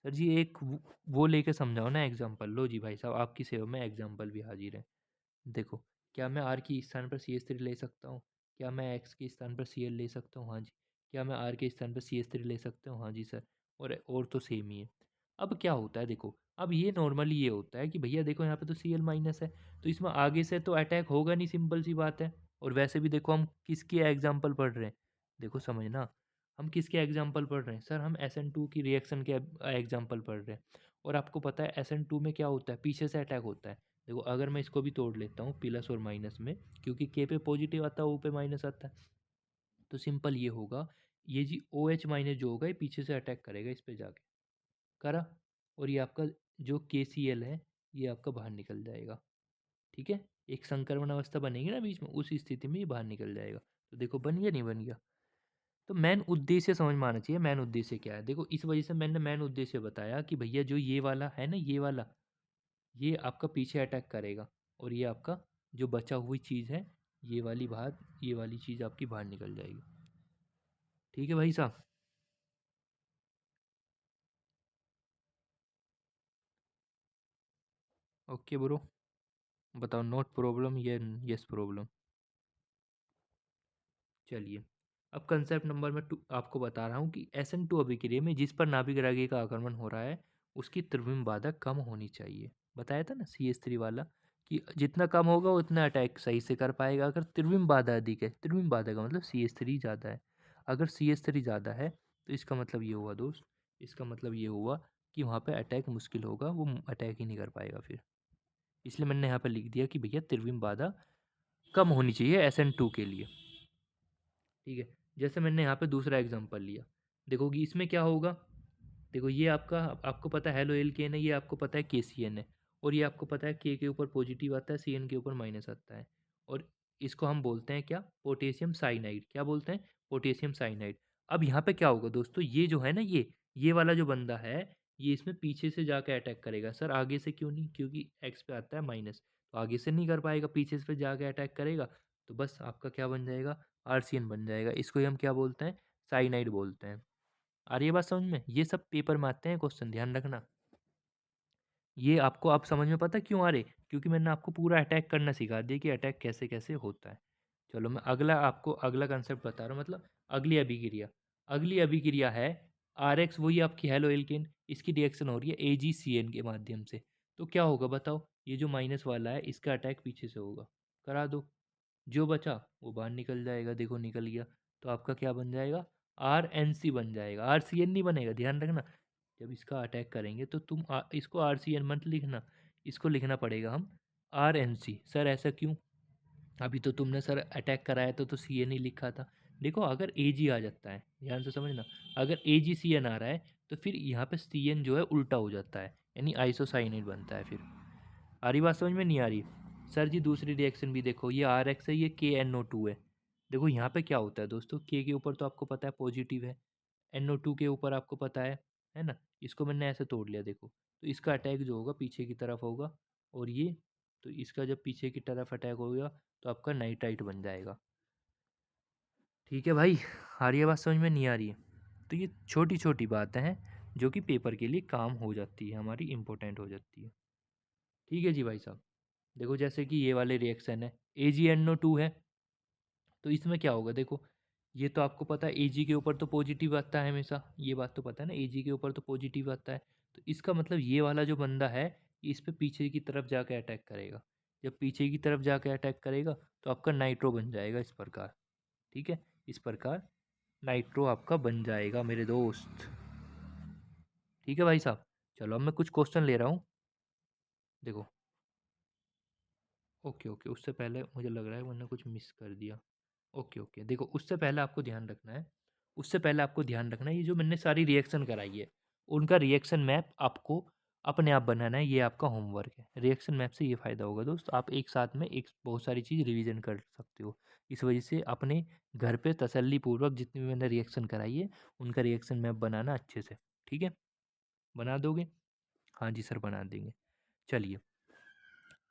Speaker 1: सर जी एक वो लेके समझाओ ना एग्जाम्पल। लो जी भाई साहब, आपकी सेवा में एग्जाम्पल भी हाजिर है। देखो, क्या मैं आर के स्थान पर CH3 ले सकता हूँ? क्या मैं एक्स के स्थान पर Cl ले सकता हूँ? हाँ जी। क्या मैं आर के स्थान पर CH3 ले सकता हूँ? हाँ जी सर। और तो सेम ही है। अब क्या होता है देखो, अब ये नॉर्मली ये होता है कि भैया देखो यहाँ पे तो Cl माइनस है, तो इसमें आगे से तो अटैक होगा नहीं, सिंपल सी बात है। और वैसे भी देखो हम किसकी एग्जाम्पल पढ़ रहे हैं, देखो समझना, हम किसके एग्जाम्पल पढ़ रहे हैं सर? हम SN2 की रिएक्शन के एग्जाम्पल पढ़ रहे हैं। और आपको पता है SN2 में क्या होता है? पीछे से अटैक होता है। देखो अगर मैं इसको भी तोड़ लेता हूँ प्लस और माइनस में, क्योंकि के पे पॉजिटिव आता है, ओ पे माइनस आता है, तो सिंपल ये होगा, ये जी ओ एच माइनस जो होगा ये पीछे से अटैक करेगा इस पे जाके, करा, और ये आपका जो के सी एल है ये आपका बाहर निकल जाएगा। ठीक है, एक संक्रमण अवस्था बनेगी ना बीच में, उस स्थिति में ये बाहर निकल जाएगा। तो देखो बन गया नहीं बन गया? तो मेन उद्देश्य समझ में आना चाहिए, मेन उद्देश्य क्या है। देखो इस वजह से मैंने मेन उद्देश्य बताया कि भैया जो ये वाला है ना, ये वाला, ये आपका पीछे अटैक करेगा और ये आपका जो बचा हुई चीज़ है, ये वाली बात, ये वाली चीज़ आपकी बाहर निकल जाएगी। ठीक है भाई साहब? ओके ब्रो, बताओ नोट प्रॉब्लम या यस प्रॉब्लम? चलिए, अब कंसेप्ट नंबर मैं टू आपको बता रहा हूँ कि SN2 अभिक्रिया में जिस पर नाभिक रेखा का आक्रमण हो रहा है उसकी त्रिविम बाधा कम होनी चाहिए। बताया था ना CH3 वाला कि जितना कम होगा उतना अटैक सही से कर पाएगा। अगर त्रिविम बाधा अधिक है, त्रिविम बाधा का मतलब CH3 ज़्यादा है, अगर CH3 ज़्यादा है तो इसका मतलब ये हुआ दोस्त, इसका मतलब ये हुआ कि वहाँ पे अटैक मुश्किल होगा, वो अटैक ही नहीं कर पाएगा फिर। इसलिए मैंने यहाँ पे लिख दिया कि भैया त्रिविम बाधा कम होनी चाहिए SN2 के लिए। ठीक है, जैसे मैंने यहाँ पे दूसरा एग्जांपल लिया, देखो कि इसमें क्या होगा। देखो ये आपका, आपको पता है हेलो एल्केन है, ये आपको पता है KCN है, और ये आपको पता है K के ऊपर पॉजिटिव आता है, CN के ऊपर माइनस आता है, और इसको हम बोलते हैं क्या, पोटेशियम साइनाइड। क्या बोलते हैं, पोटेशियम साइनाइड। अब यहाँ पे क्या होगा दोस्तों, ये जो है ना, ये वाला जो बंदा है, ये इसमें पीछे से जाके अटैक करेगा। सर आगे से क्यों नहीं, क्योंकि एक्स पे आता है माइनस, तो आगे से नहीं कर पाएगा, पीछे से जाके अटैक करेगा, तो बस आपका क्या बन जाएगा, RCN बन जाएगा। इसको ही हम क्या बोलते हैं, साइनाइड बोलते हैं। आ रही है बात समझ में, ये सब पेपर में आते हैं क्वेश्चन, ध्यान रखना। ये आपको आप समझ में पता क्यों आ रहे, क्योंकि मैंने आपको पूरा अटैक करना सिखा दिया कि अटैक कैसे कैसे होता है। चलो मैं अगला आपको अगला कंसेप्ट बता रहा हूँ, मतलब अगली अभिक्रिया। अगली अभिक्रिया है RX, वही आपकी हेलो एल्केन, इसकी रिएक्शन हो रही है AgCN के माध्यम से। तो क्या होगा बताओ, ये जो माइनस वाला है इसका अटैक पीछे से होगा, करा दो, जो बचा वो बाहर निकल जाएगा, देखो निकल गया, तो आपका क्या बन जाएगा, RNC बन जाएगा, RCN नहीं बनेगा, ध्यान रखना। जब इसका अटैक करेंगे तो तुम इसको RCN मत लिखना, इसको लिखना पड़ेगा हम RNC। सर ऐसा क्यों, अभी तो तुमने सर अटैक कराया तो CN ही लिखा था। देखो अगर AG आ जाता है, ध्यान से समझना, अगर AgCN आ रहा है तो फिर यहाँ पे CN जो है उल्टा हो जाता है, यानी आइसोसाइनाइड बनता है फिर। आ रही बात समझ में, नहीं आ रही। सर जी दूसरी रिएक्शन भी देखो, ये RX है, ये KNO2 है। देखो यहाँ पे क्या होता है दोस्तों, K के ऊपर तो आपको पता है पॉजिटिव है, NO2 के ऊपर आपको पता है ना। इसको मैंने ऐसे तोड़ लिया देखो, तो इसका अटैक जो होगा पीछे की तरफ होगा, और ये, तो इसका जब पीछे की तरफ अटैक होगा तो आपका नाइट्राइट बन जाएगा। ठीक है भाई, आ रही है बात समझ में, नहीं आ रही है। तो ये छोटी छोटी बातें हैं जो कि पेपर के लिए काम हो जाती है, हमारी इम्पोर्टेंट हो जाती है। ठीक है जी भाई साहब। देखो जैसे कि ये वाले रिएक्शन है, AgNO2 है, तो इसमें क्या होगा देखो, ये तो आपको पता है Ag के ऊपर तो पॉजिटिव आता है हमेशा, ये बात तो पता है ना, Ag के ऊपर तो पॉजिटिव आता है। तो इसका मतलब ये वाला जो बंदा है, इस पे पीछे की तरफ जाके अटैक करेगा। जब पीछे की तरफ जाके अटैक करेगा तो आपका नाइट्रो बन जाएगा इस प्रकार। ठीक है, इस प्रकार नाइट्रो आपका बन जाएगा मेरे दोस्त। ठीक है भाई साहब। चलो अब मैं कुछ क्वेश्चन ले रहा हूँ, देखो। ओके ओके, उससे पहले मुझे लग रहा है मैंने कुछ मिस कर दिया। ओके ओके, देखो उससे पहले आपको ध्यान रखना है, उससे पहले आपको ध्यान रखना है, ये जो मैंने सारी रिएक्शन कराई है उनका रिएक्शन मैप आपको अपने आप बनाना है, ये आपका होमवर्क है। रिएक्शन मैप से ये फ़ायदा होगा दोस्त, आप एक साथ में एक बहुत सारी चीज़ रिवीजन कर सकते हो। इस वजह से अपने घर पे तसल्ली पूर्वक जितनी भी मैंने रिएक्शन कराई है उनका रिएक्शन मैप बनाना अच्छे से। ठीक है, बना दोगे? हाँ जी सर, बना देंगे। चलिए,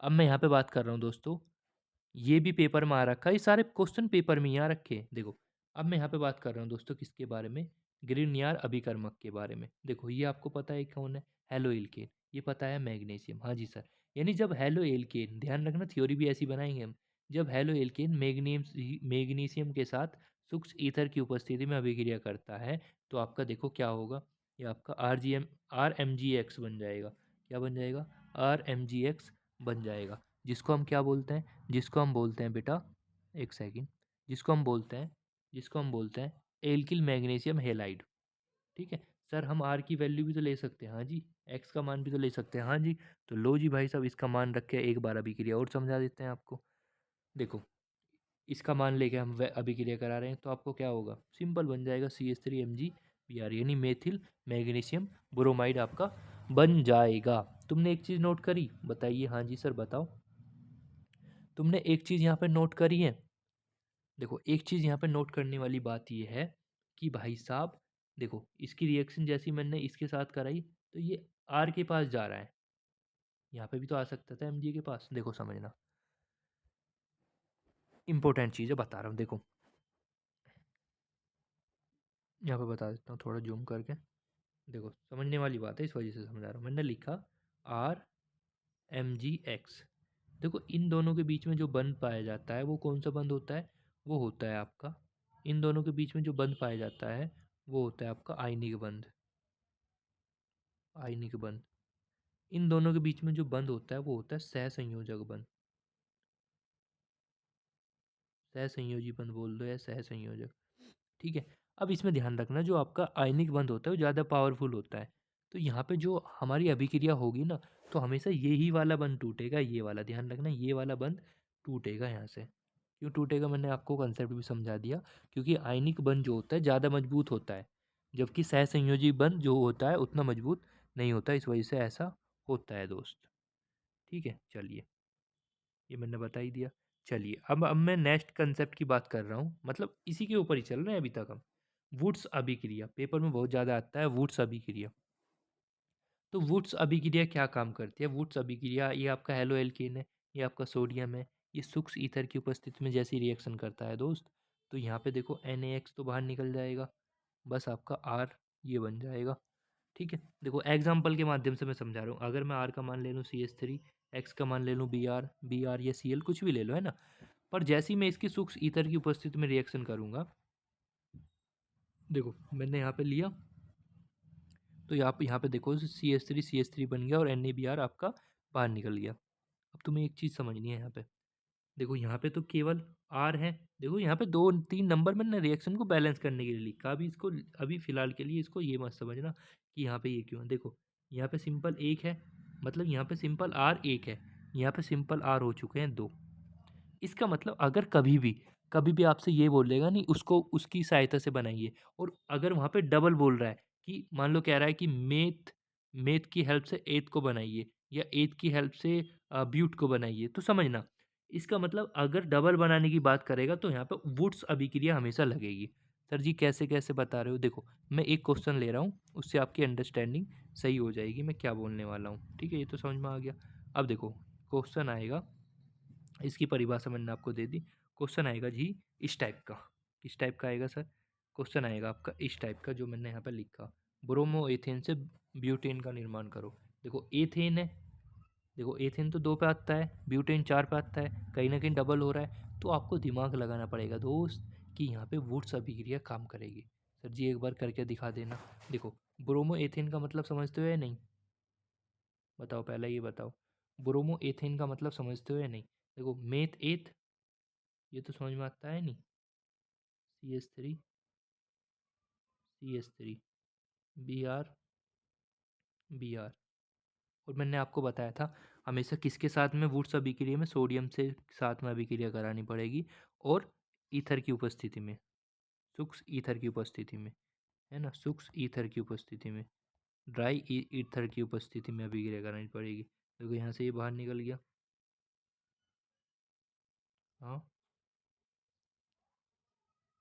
Speaker 1: अब मैं यहाँ पे बात कर रहा हूँ दोस्तों, ये भी पेपर में आ रखा है, ये सारे क्वेश्चन पेपर में ही आ रखे हैं। देखो अब मैं यहाँ पे बात कर रहा हूँ दोस्तों, किसके बारे में, ग्रीनियर अभिकर्मक के बारे में। देखो ये आपको पता है कौन है, हेलो एल्केन, ये पता है मैग्नीशियम। हाँ जी सर, यानी जब हेलो एल्केन, ध्यान रखना थ्योरी भी ऐसी बनाएंगे हम, जब हेलो एल्केन मैग्नीशियम के साथ सूक्ष्म ईथर की उपस्थिति में अभिक्रिया करता है तो आपका देखो क्या होगा, ये आपका RMGX बन जाएगा। क्या बन जाएगा, RMGX बन जाएगा, जिसको हम क्या बोलते हैं, जिसको हम बोलते हैं बेटा, एक सेकंड, जिसको हम बोलते हैं एल्किल मैग्नीशियम हेलाइड। ठीक है सर, हम आर की वैल्यू भी तो ले सकते हैं, हाँ जी, एक्स का मान भी तो ले सकते हैं, हाँ जी। तो लो जी भाई साहब, इसका मान रख के एक बार अभिक्रिया और समझा देते हैं आपको। देखो इसका मान लेके हम अभिक्रिया करा रहे हैं तो आपको क्या होगा, सिंपल बन जाएगा CH3MgBr, यानी मेथिल मैग्नीशियम ब्रोमाइड आपका बन जाएगा। तुमने एक चीज़ नोट करी, बताइए। हाँ जी सर बताओ। तुमने एक चीज़ यहाँ पे नोट करी है, देखो एक चीज़ यहाँ पे नोट करने वाली बात ये है कि भाई साहब देखो, इसकी रिएक्शन जैसी मैंने इसके साथ कराई तो ये आर के पास जा रहा है, यहाँ पे भी तो आ सकता था MG के पास। देखो समझना, इंपॉर्टेंट चीज़ है बता रहा हूँ, देखो यहाँ पे बता देता हूँ थोड़ा जूम करके। देखो समझने वाली बात है, इस वजह से समझा रहा हूँ, मैंने लिखा RMGX। देखो इन दोनों के बीच में जो बंध पाया जाता है वो कौन सा बंध होता है, वो होता है आपका, इन दोनों के बीच में जो बंध पाया जाता है वो होता है आपका आयनिक बंध। आयनिक बंध, इन दोनों के बीच में जो बंध होता है वो होता है सहसंयोजक बंध। सहसंयोजी बंध बोल दो या सहसंयोजक। ठीक है। अब इसमें ध्यान रखना, जो आपका आयनिक बंध होता है वो ज़्यादा पावरफुल होता है। तो यहाँ पे जो हमारी अभिक्रिया होगी ना, तो हमेशा यही वाला बंध टूटेगा, ये वाला ध्यान रखना, ये वाला बंध टूटेगा यहाँ से। क्यों टूटेगा, मैंने आपको कंसेप्ट भी समझा दिया, क्योंकि आयनिक बंध जो होता है ज़्यादा मजबूत होता है, जबकि सहसंयोजी बंध जो होता है उतना मजबूत नहीं होता, इस वजह से ऐसा होता है दोस्त। ठीक है, चलिए ये मैंने बता ही दिया। चलिए अब मैं नेक्स्ट कंसेप्ट की बात कर रहा हूँ, मतलब इसी के ऊपर ही चल रहे हैं अभी तक हम। वुड्स अभिक्रिया पेपर में बहुत ज़्यादा आता है, वुड्स अभिक्रिया। तो वुड्स अभिक्रिया क्या काम करती है? वुड्स अभिक्रिया, ये आपका हेलो एल्केन है, ये आपका सोडियम है, ये सूक्ष्म ईथर की उपस्थिति में जैसी रिएक्शन करता है दोस्त, तो यहाँ पे देखो NaX तो बाहर निकल जाएगा, बस आपका R ये बन जाएगा। ठीक है, देखो एग्जाम्पल के माध्यम से मैं समझा रहा हूँ। अगर मैं R का मान ले लूँ CH3, X का मान ले लूँ Br या Cl कुछ भी ले लो, है ना। पर जैसे ही मैं इसकी सूक्ष्म ईथर की उपस्थिति में रिएक्शन करूँगा, देखो मैंने यहाँ पे लिया, तो यहाँ पे देखो CH3 बन गया और NaBr आपका बाहर निकल गया। अब तुम्हें एक चीज़ समझनी है यहाँ पे, देखो यहाँ पे तो केवल R है, देखो यहाँ पे 2-3 नंबर मैंने रिएक्शन को बैलेंस करने के लिए लिखा। अभी इसको, अभी फिलहाल के लिए इसको ये मत समझना कि यहाँ पे ये क्यों है। देखो यहाँ पे सिंपल 1 है, मतलब यहाँ पे सिंपल R 1 है, यहाँ पे सिंपल R हो चुके हैं 2। इसका मतलब अगर कभी भी आपसे ये बोलेगा नहीं, उसको उसकी सहायता से बनाइए, और अगर वहाँ पे डबल बोल रहा है कि मान लो कह रहा है कि मेथ मेथ की हेल्प से एथ को बनाइए या एथ की हेल्प से ब्यूट को बनाइए, तो समझना इसका मतलब अगर डबल बनाने की बात करेगा तो यहाँ पे वुड्स अभिक्रिया हमेशा लगेगी। सर जी कैसे कैसे बता रहे हो? देखो मैं एक क्वेश्चन ले रहा हूँ, उससे आपकी अंडरस्टैंडिंग सही हो जाएगी मैं क्या बोलने वाला हूँ। ठीक है, ये तो समझ में आ गया। अब देखो क्वेश्चन आएगा, इसकी परिभाषा मैंने आपको दे दी। क्वेश्चन आएगा जी इस टाइप का। किस टाइप का आएगा सर? क्वेश्चन आएगा आपका इस टाइप का, जो मैंने यहाँ पर लिखा, ब्रोमो एथेन से ब्यूटेन का निर्माण करो। देखो एथेन है, देखो एथेन तो 2 पे आता है, ब्यूटेन 4 पे आता है, कहीं ना कहीं डबल हो रहा है, तो आपको दिमाग लगाना पड़ेगा दोस्त कि यहाँ पे वुड्स अभिक्रिया काम करेगी। सर जी एक बार करके दिखा देना। देखो ब्रोमो एथेन का मतलब समझते हो या नहीं? बताओ पहले ये बताओ, ब्रोमो एथेन का मतलब समझते हो या नहीं? देखो मेथ एथ, ये तो समझ में आता है नहीं, CH3 Br, और मैंने आपको बताया था हमेशा किसके साथ में वुड्स अभिक्रिया में सोडियम से साथ में अभिक्रिया करानी पड़ेगी, और ईथर की उपस्थिति में, सूक्ष्म ईथर की उपस्थिति में, है ना, सूक्ष्म ईथर की उपस्थिति में, ड्राई ईथर की उपस्थिति में अभिक्रिया करानी पड़ेगी। देखो यहाँ से ये बाहर निकल गया। हाँ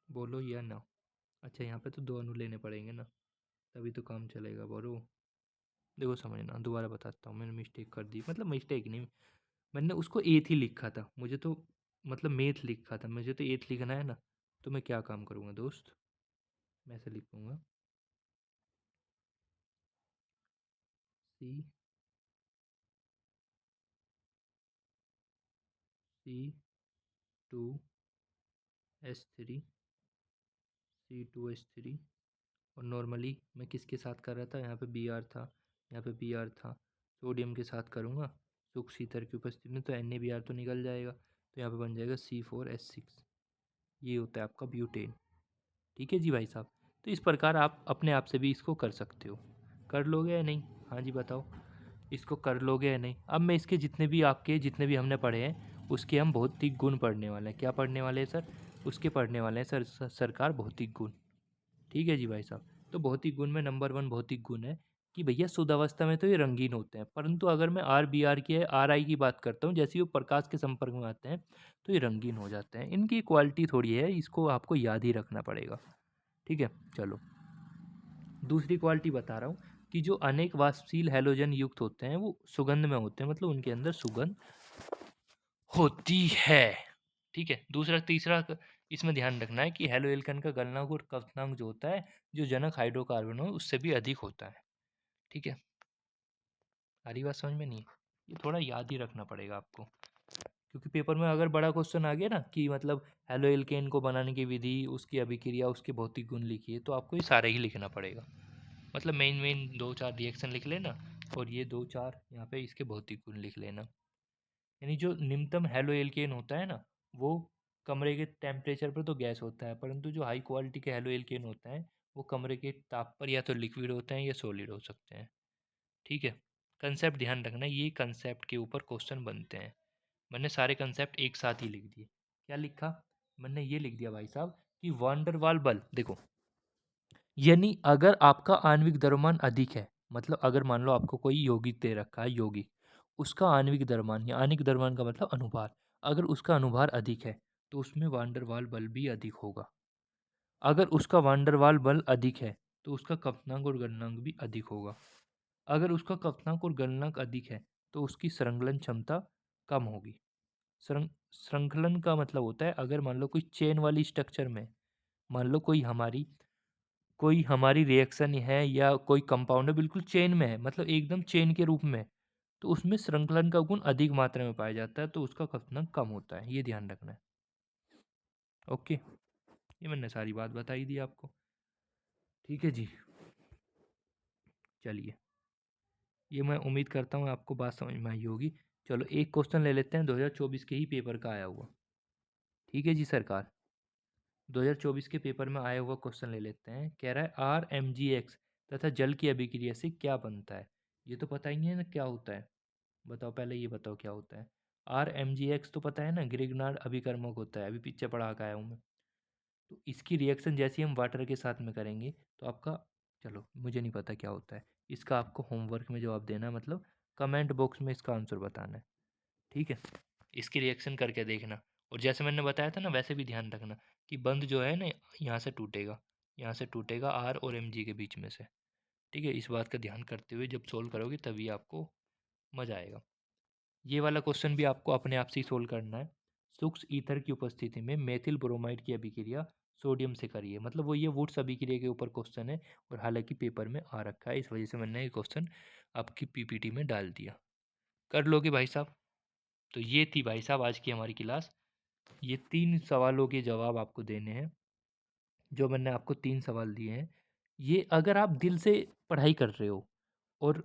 Speaker 1: बोलो या ना? अच्छा यहाँ पे तो 2 अणु लेने पड़ेंगे ना, तभी तो काम चलेगा बोलो। देखो समझना, दोबारा बताता हूँ, मैंने मिस्टेक कर दी, मतलब मिस्टेक नहीं, मैंने उसको एथ ही लिखा था, मुझे तो मतलब मेथ लिखा था, मुझे तो एथ लिखना है ना, तो मैं क्या काम करूँगा दोस्त, मैं ऐसे लिखूँगा C2H3 C2H3, और नॉर्मली मैं किसके साथ कर रहा था, यहाँ पे Br था, यहाँ पे Br था, सोडियम के साथ करूँगा सूक्ष्म ईथर की उपस्थिति में, तो NaBr तो निकल जाएगा, तो यहाँ पे बन जाएगा C4H6, ये होता है आपका ब्यूटेन। ठीक है जी भाई साहब, तो इस प्रकार आप अपने आप से भी इसको कर सकते हो। कर लोगे या नहीं? हाँ जी बताओ, इसको कर लोगे या नहीं? अब मैं इसके जितने भी हमने पढ़े हैं उसके हम भौतिक गुण पढ़ने वाले हैं। क्या पढ़ने वाले हैं सर? उसके पढ़ने वाले हैं सरकार भौतिक गुण। ठीक है जी भाई साहब, तो भौतिक गुण में नंबर 1 भौतिक गुण है कि भैया शुद्ध अवस्था में तो ये रंगीन होते हैं, परंतु अगर मैं RBr की RI की बात करता हूँ, जैसे ही वो प्रकाश के संपर्क में आते हैं तो ये रंगीन हो जाते हैं। इनकी क्वालिटी थोड़ी है, इसको आपको याद ही रखना पड़ेगा। ठीक है, चलो दूसरी क्वालिटी बता रहा हूँ कि जो अनेक वाष्पशील हैलोजन युक्त होते हैं वो सुगंध में होते हैं, मतलब उनके अंदर सुगंध होती है। ठीक है, दूसरा तीसरा इसमें ध्यान रखना है कि हेलो एल्केन का गलनांक और क्वथनांक जो होता है, जो जनक हाइड्रोकार्बन हो उससे भी अधिक होता है। ठीक है, सारी बात समझ में नहीं है, ये थोड़ा याद ही रखना पड़ेगा आपको, क्योंकि पेपर में अगर बड़ा क्वेश्चन आ गया ना कि मतलब हेलो एल्केन को बनाने की विधि, उसकी अभिक्रिया, उसके भौतिक गुण लिखिए, तो आपको ये सारे ही लिखना पड़ेगा। मतलब मेन दो चार रिएक्शन लिख लेना, और ये दो चार यहाँ पे इसके भौतिक गुण लिख लेना। यानी जो निम्नतम हेलो एल्केन होता है ना, वो कमरे के टेम्परेचर पर तो गैस होता है, परंतु जो हाई क्वालिटी के हेलो एल्केन होते हैं वो कमरे के ताप पर या तो लिक्विड होते हैं या सॉलिड हो सकते हैं। ठीक है, कंसेप्ट ध्यान रखना, ये कंसेप्ट के ऊपर क्वेश्चन बनते हैं। मैंने सारे कंसेप्ट एक साथ ही लिख दिए। क्या लिखा? मैंने ये लिख दिया भाई साहब कि वांडरवाल बल, देखो, यानी अगर आपका आणविक द्रव्यमान अधिक है, मतलब अगर मान लो आपको कोई यौगिक दे रखा है, यौगिक, उसका आणविक द्रव्यमान, या आणविक द्रव्यमान का मतलब अनुभार, अगर उसका अनुभार अधिक है तो उसमें वांडरवाल बल भी अधिक होगा। अगर उसका वांडरवाल बल अधिक है तो उसका कंपनांक और गलनांक भी अधिक होगा। अगर उसका कंपनांक और गलनांक अधिक है तो उसकी संलग्न क्षमता कम होगी। श्रृंखलन का मतलब होता है, अगर मान लो कोई चेन वाली स्ट्रक्चर में, मान लो कोई हमारी रिएक्शन है या कोई कंपाउंड है बिल्कुल चेन में है, मतलब एकदम चेन के रूप में, तो उसमें श्रृंखलन का गुण अधिक मात्रा में पाया जाता है, तो उसका कंपनांक कम होता है, ये ध्यान रखना है। ओके, ये मैंने सारी बात बताई दी आपको। ठीक है जी, चलिए, ये मैं उम्मीद करता हूँ आपको बात समझ में आई होगी। चलो एक क्वेश्चन ले लेते हैं 2024 के ही पेपर का आया हुआ। ठीक है जी सरकार, 2024 के पेपर में आया हुआ क्वेश्चन ले लेते हैं। कह रहा है RMGX तथा जल की अभिक्रिया से क्या बनता है। ये तो पता ही नहीं है ना क्या होता है, बताओ, पहले ये बताओ क्या होता है। RMGX तो पता है ना, ग्रिग्नार्ड अभिकर्मक होता है, अभी पीछे पढ़ा के आया हूँ मैं। तो इसकी रिएक्शन जैसी हम वाटर के साथ में करेंगे तो आपका, चलो मुझे नहीं पता क्या होता है, इसका आपको होमवर्क में जवाब देना है, मतलब कमेंट बॉक्स में इसका आंसर बताना है। ठीक है, इसकी रिएक्शन करके देखना, और जैसे मैंने बताया था ना वैसे भी ध्यान रखना कि बंद जो है ना यहाँ से टूटेगा, यहाँ से टूटेगा R और Mg के बीच में से। ठीक है, इस बात का ध्यान करते हुए जब सोल्व करोगे तभी आपको मज़ा आएगा। ये वाला क्वेश्चन भी आपको अपने आप से ही सोल्व करना है। सूक्ष्म ईथर की उपस्थिति में मेथिल ब्रोमाइड की अभिक्रिया सोडियम से करिए, मतलब वो ये वुड्स अभिक्रिया के ऊपर क्वेश्चन है, और हालांकि पेपर में आ रखा है, इस वजह से मैंने ये क्वेश्चन आपकी पीपीटी में डाल दिया। कर लोगे भाई साहब? तो ये थी भाई साहब आज की हमारी क्लास। ये 3 सवालों के जवाब आपको देने हैं, जो मैंने आपको 3 सवाल दिए हैं। ये अगर आप दिल से पढ़ाई कर रहे हो और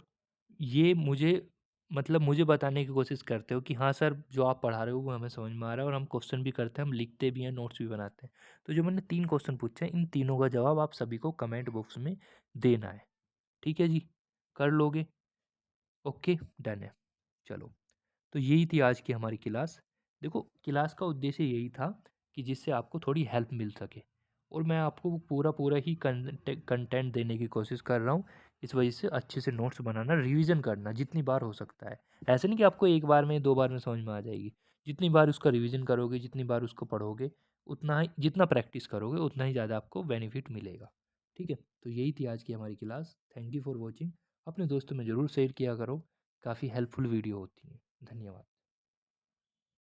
Speaker 1: ये मुझे बताने की कोशिश करते हो कि हाँ सर, जो आप पढ़ा रहे हो वो हमें समझ में आ रहा है, और हम क्वेश्चन भी करते हैं, हम लिखते भी हैं, नोट्स भी बनाते हैं। तो जो मैंने 3 क्वेश्चन पूछे हैं, इन तीनों का जवाब आप सभी को कमेंट बॉक्स में देना है। ठीक है जी? कर लोगे? ओके, डन है। चलो, तो यही थी आज की हमारी क्लास। देखो, क्लास का उद्देश्य यही था कि जिससे आपको थोड़ी हेल्प मिल सके, और मैं आपको वो पूरा पूरा ही कंटेंट देने की कोशिश कर रहा हूँ। इस वजह से अच्छे से नोट्स बनाना, रिवीजन करना जितनी बार हो सकता है। ऐसे नहीं कि आपको एक बार में 2 बार में समझ में आ जाएगी। जितनी बार उसका रिवीजन करोगे, जितनी बार उसको पढ़ोगे, उतना ही, जितना प्रैक्टिस करोगे उतना ही ज़्यादा आपको बेनिफिट मिलेगा। ठीक है, तो यही थी आज की हमारी class. Thank you for watching. अपने दोस्तों में ज़रूर शेयर किया करो, काफ़ी हेल्पफुल वीडियो होती है। धन्यवाद।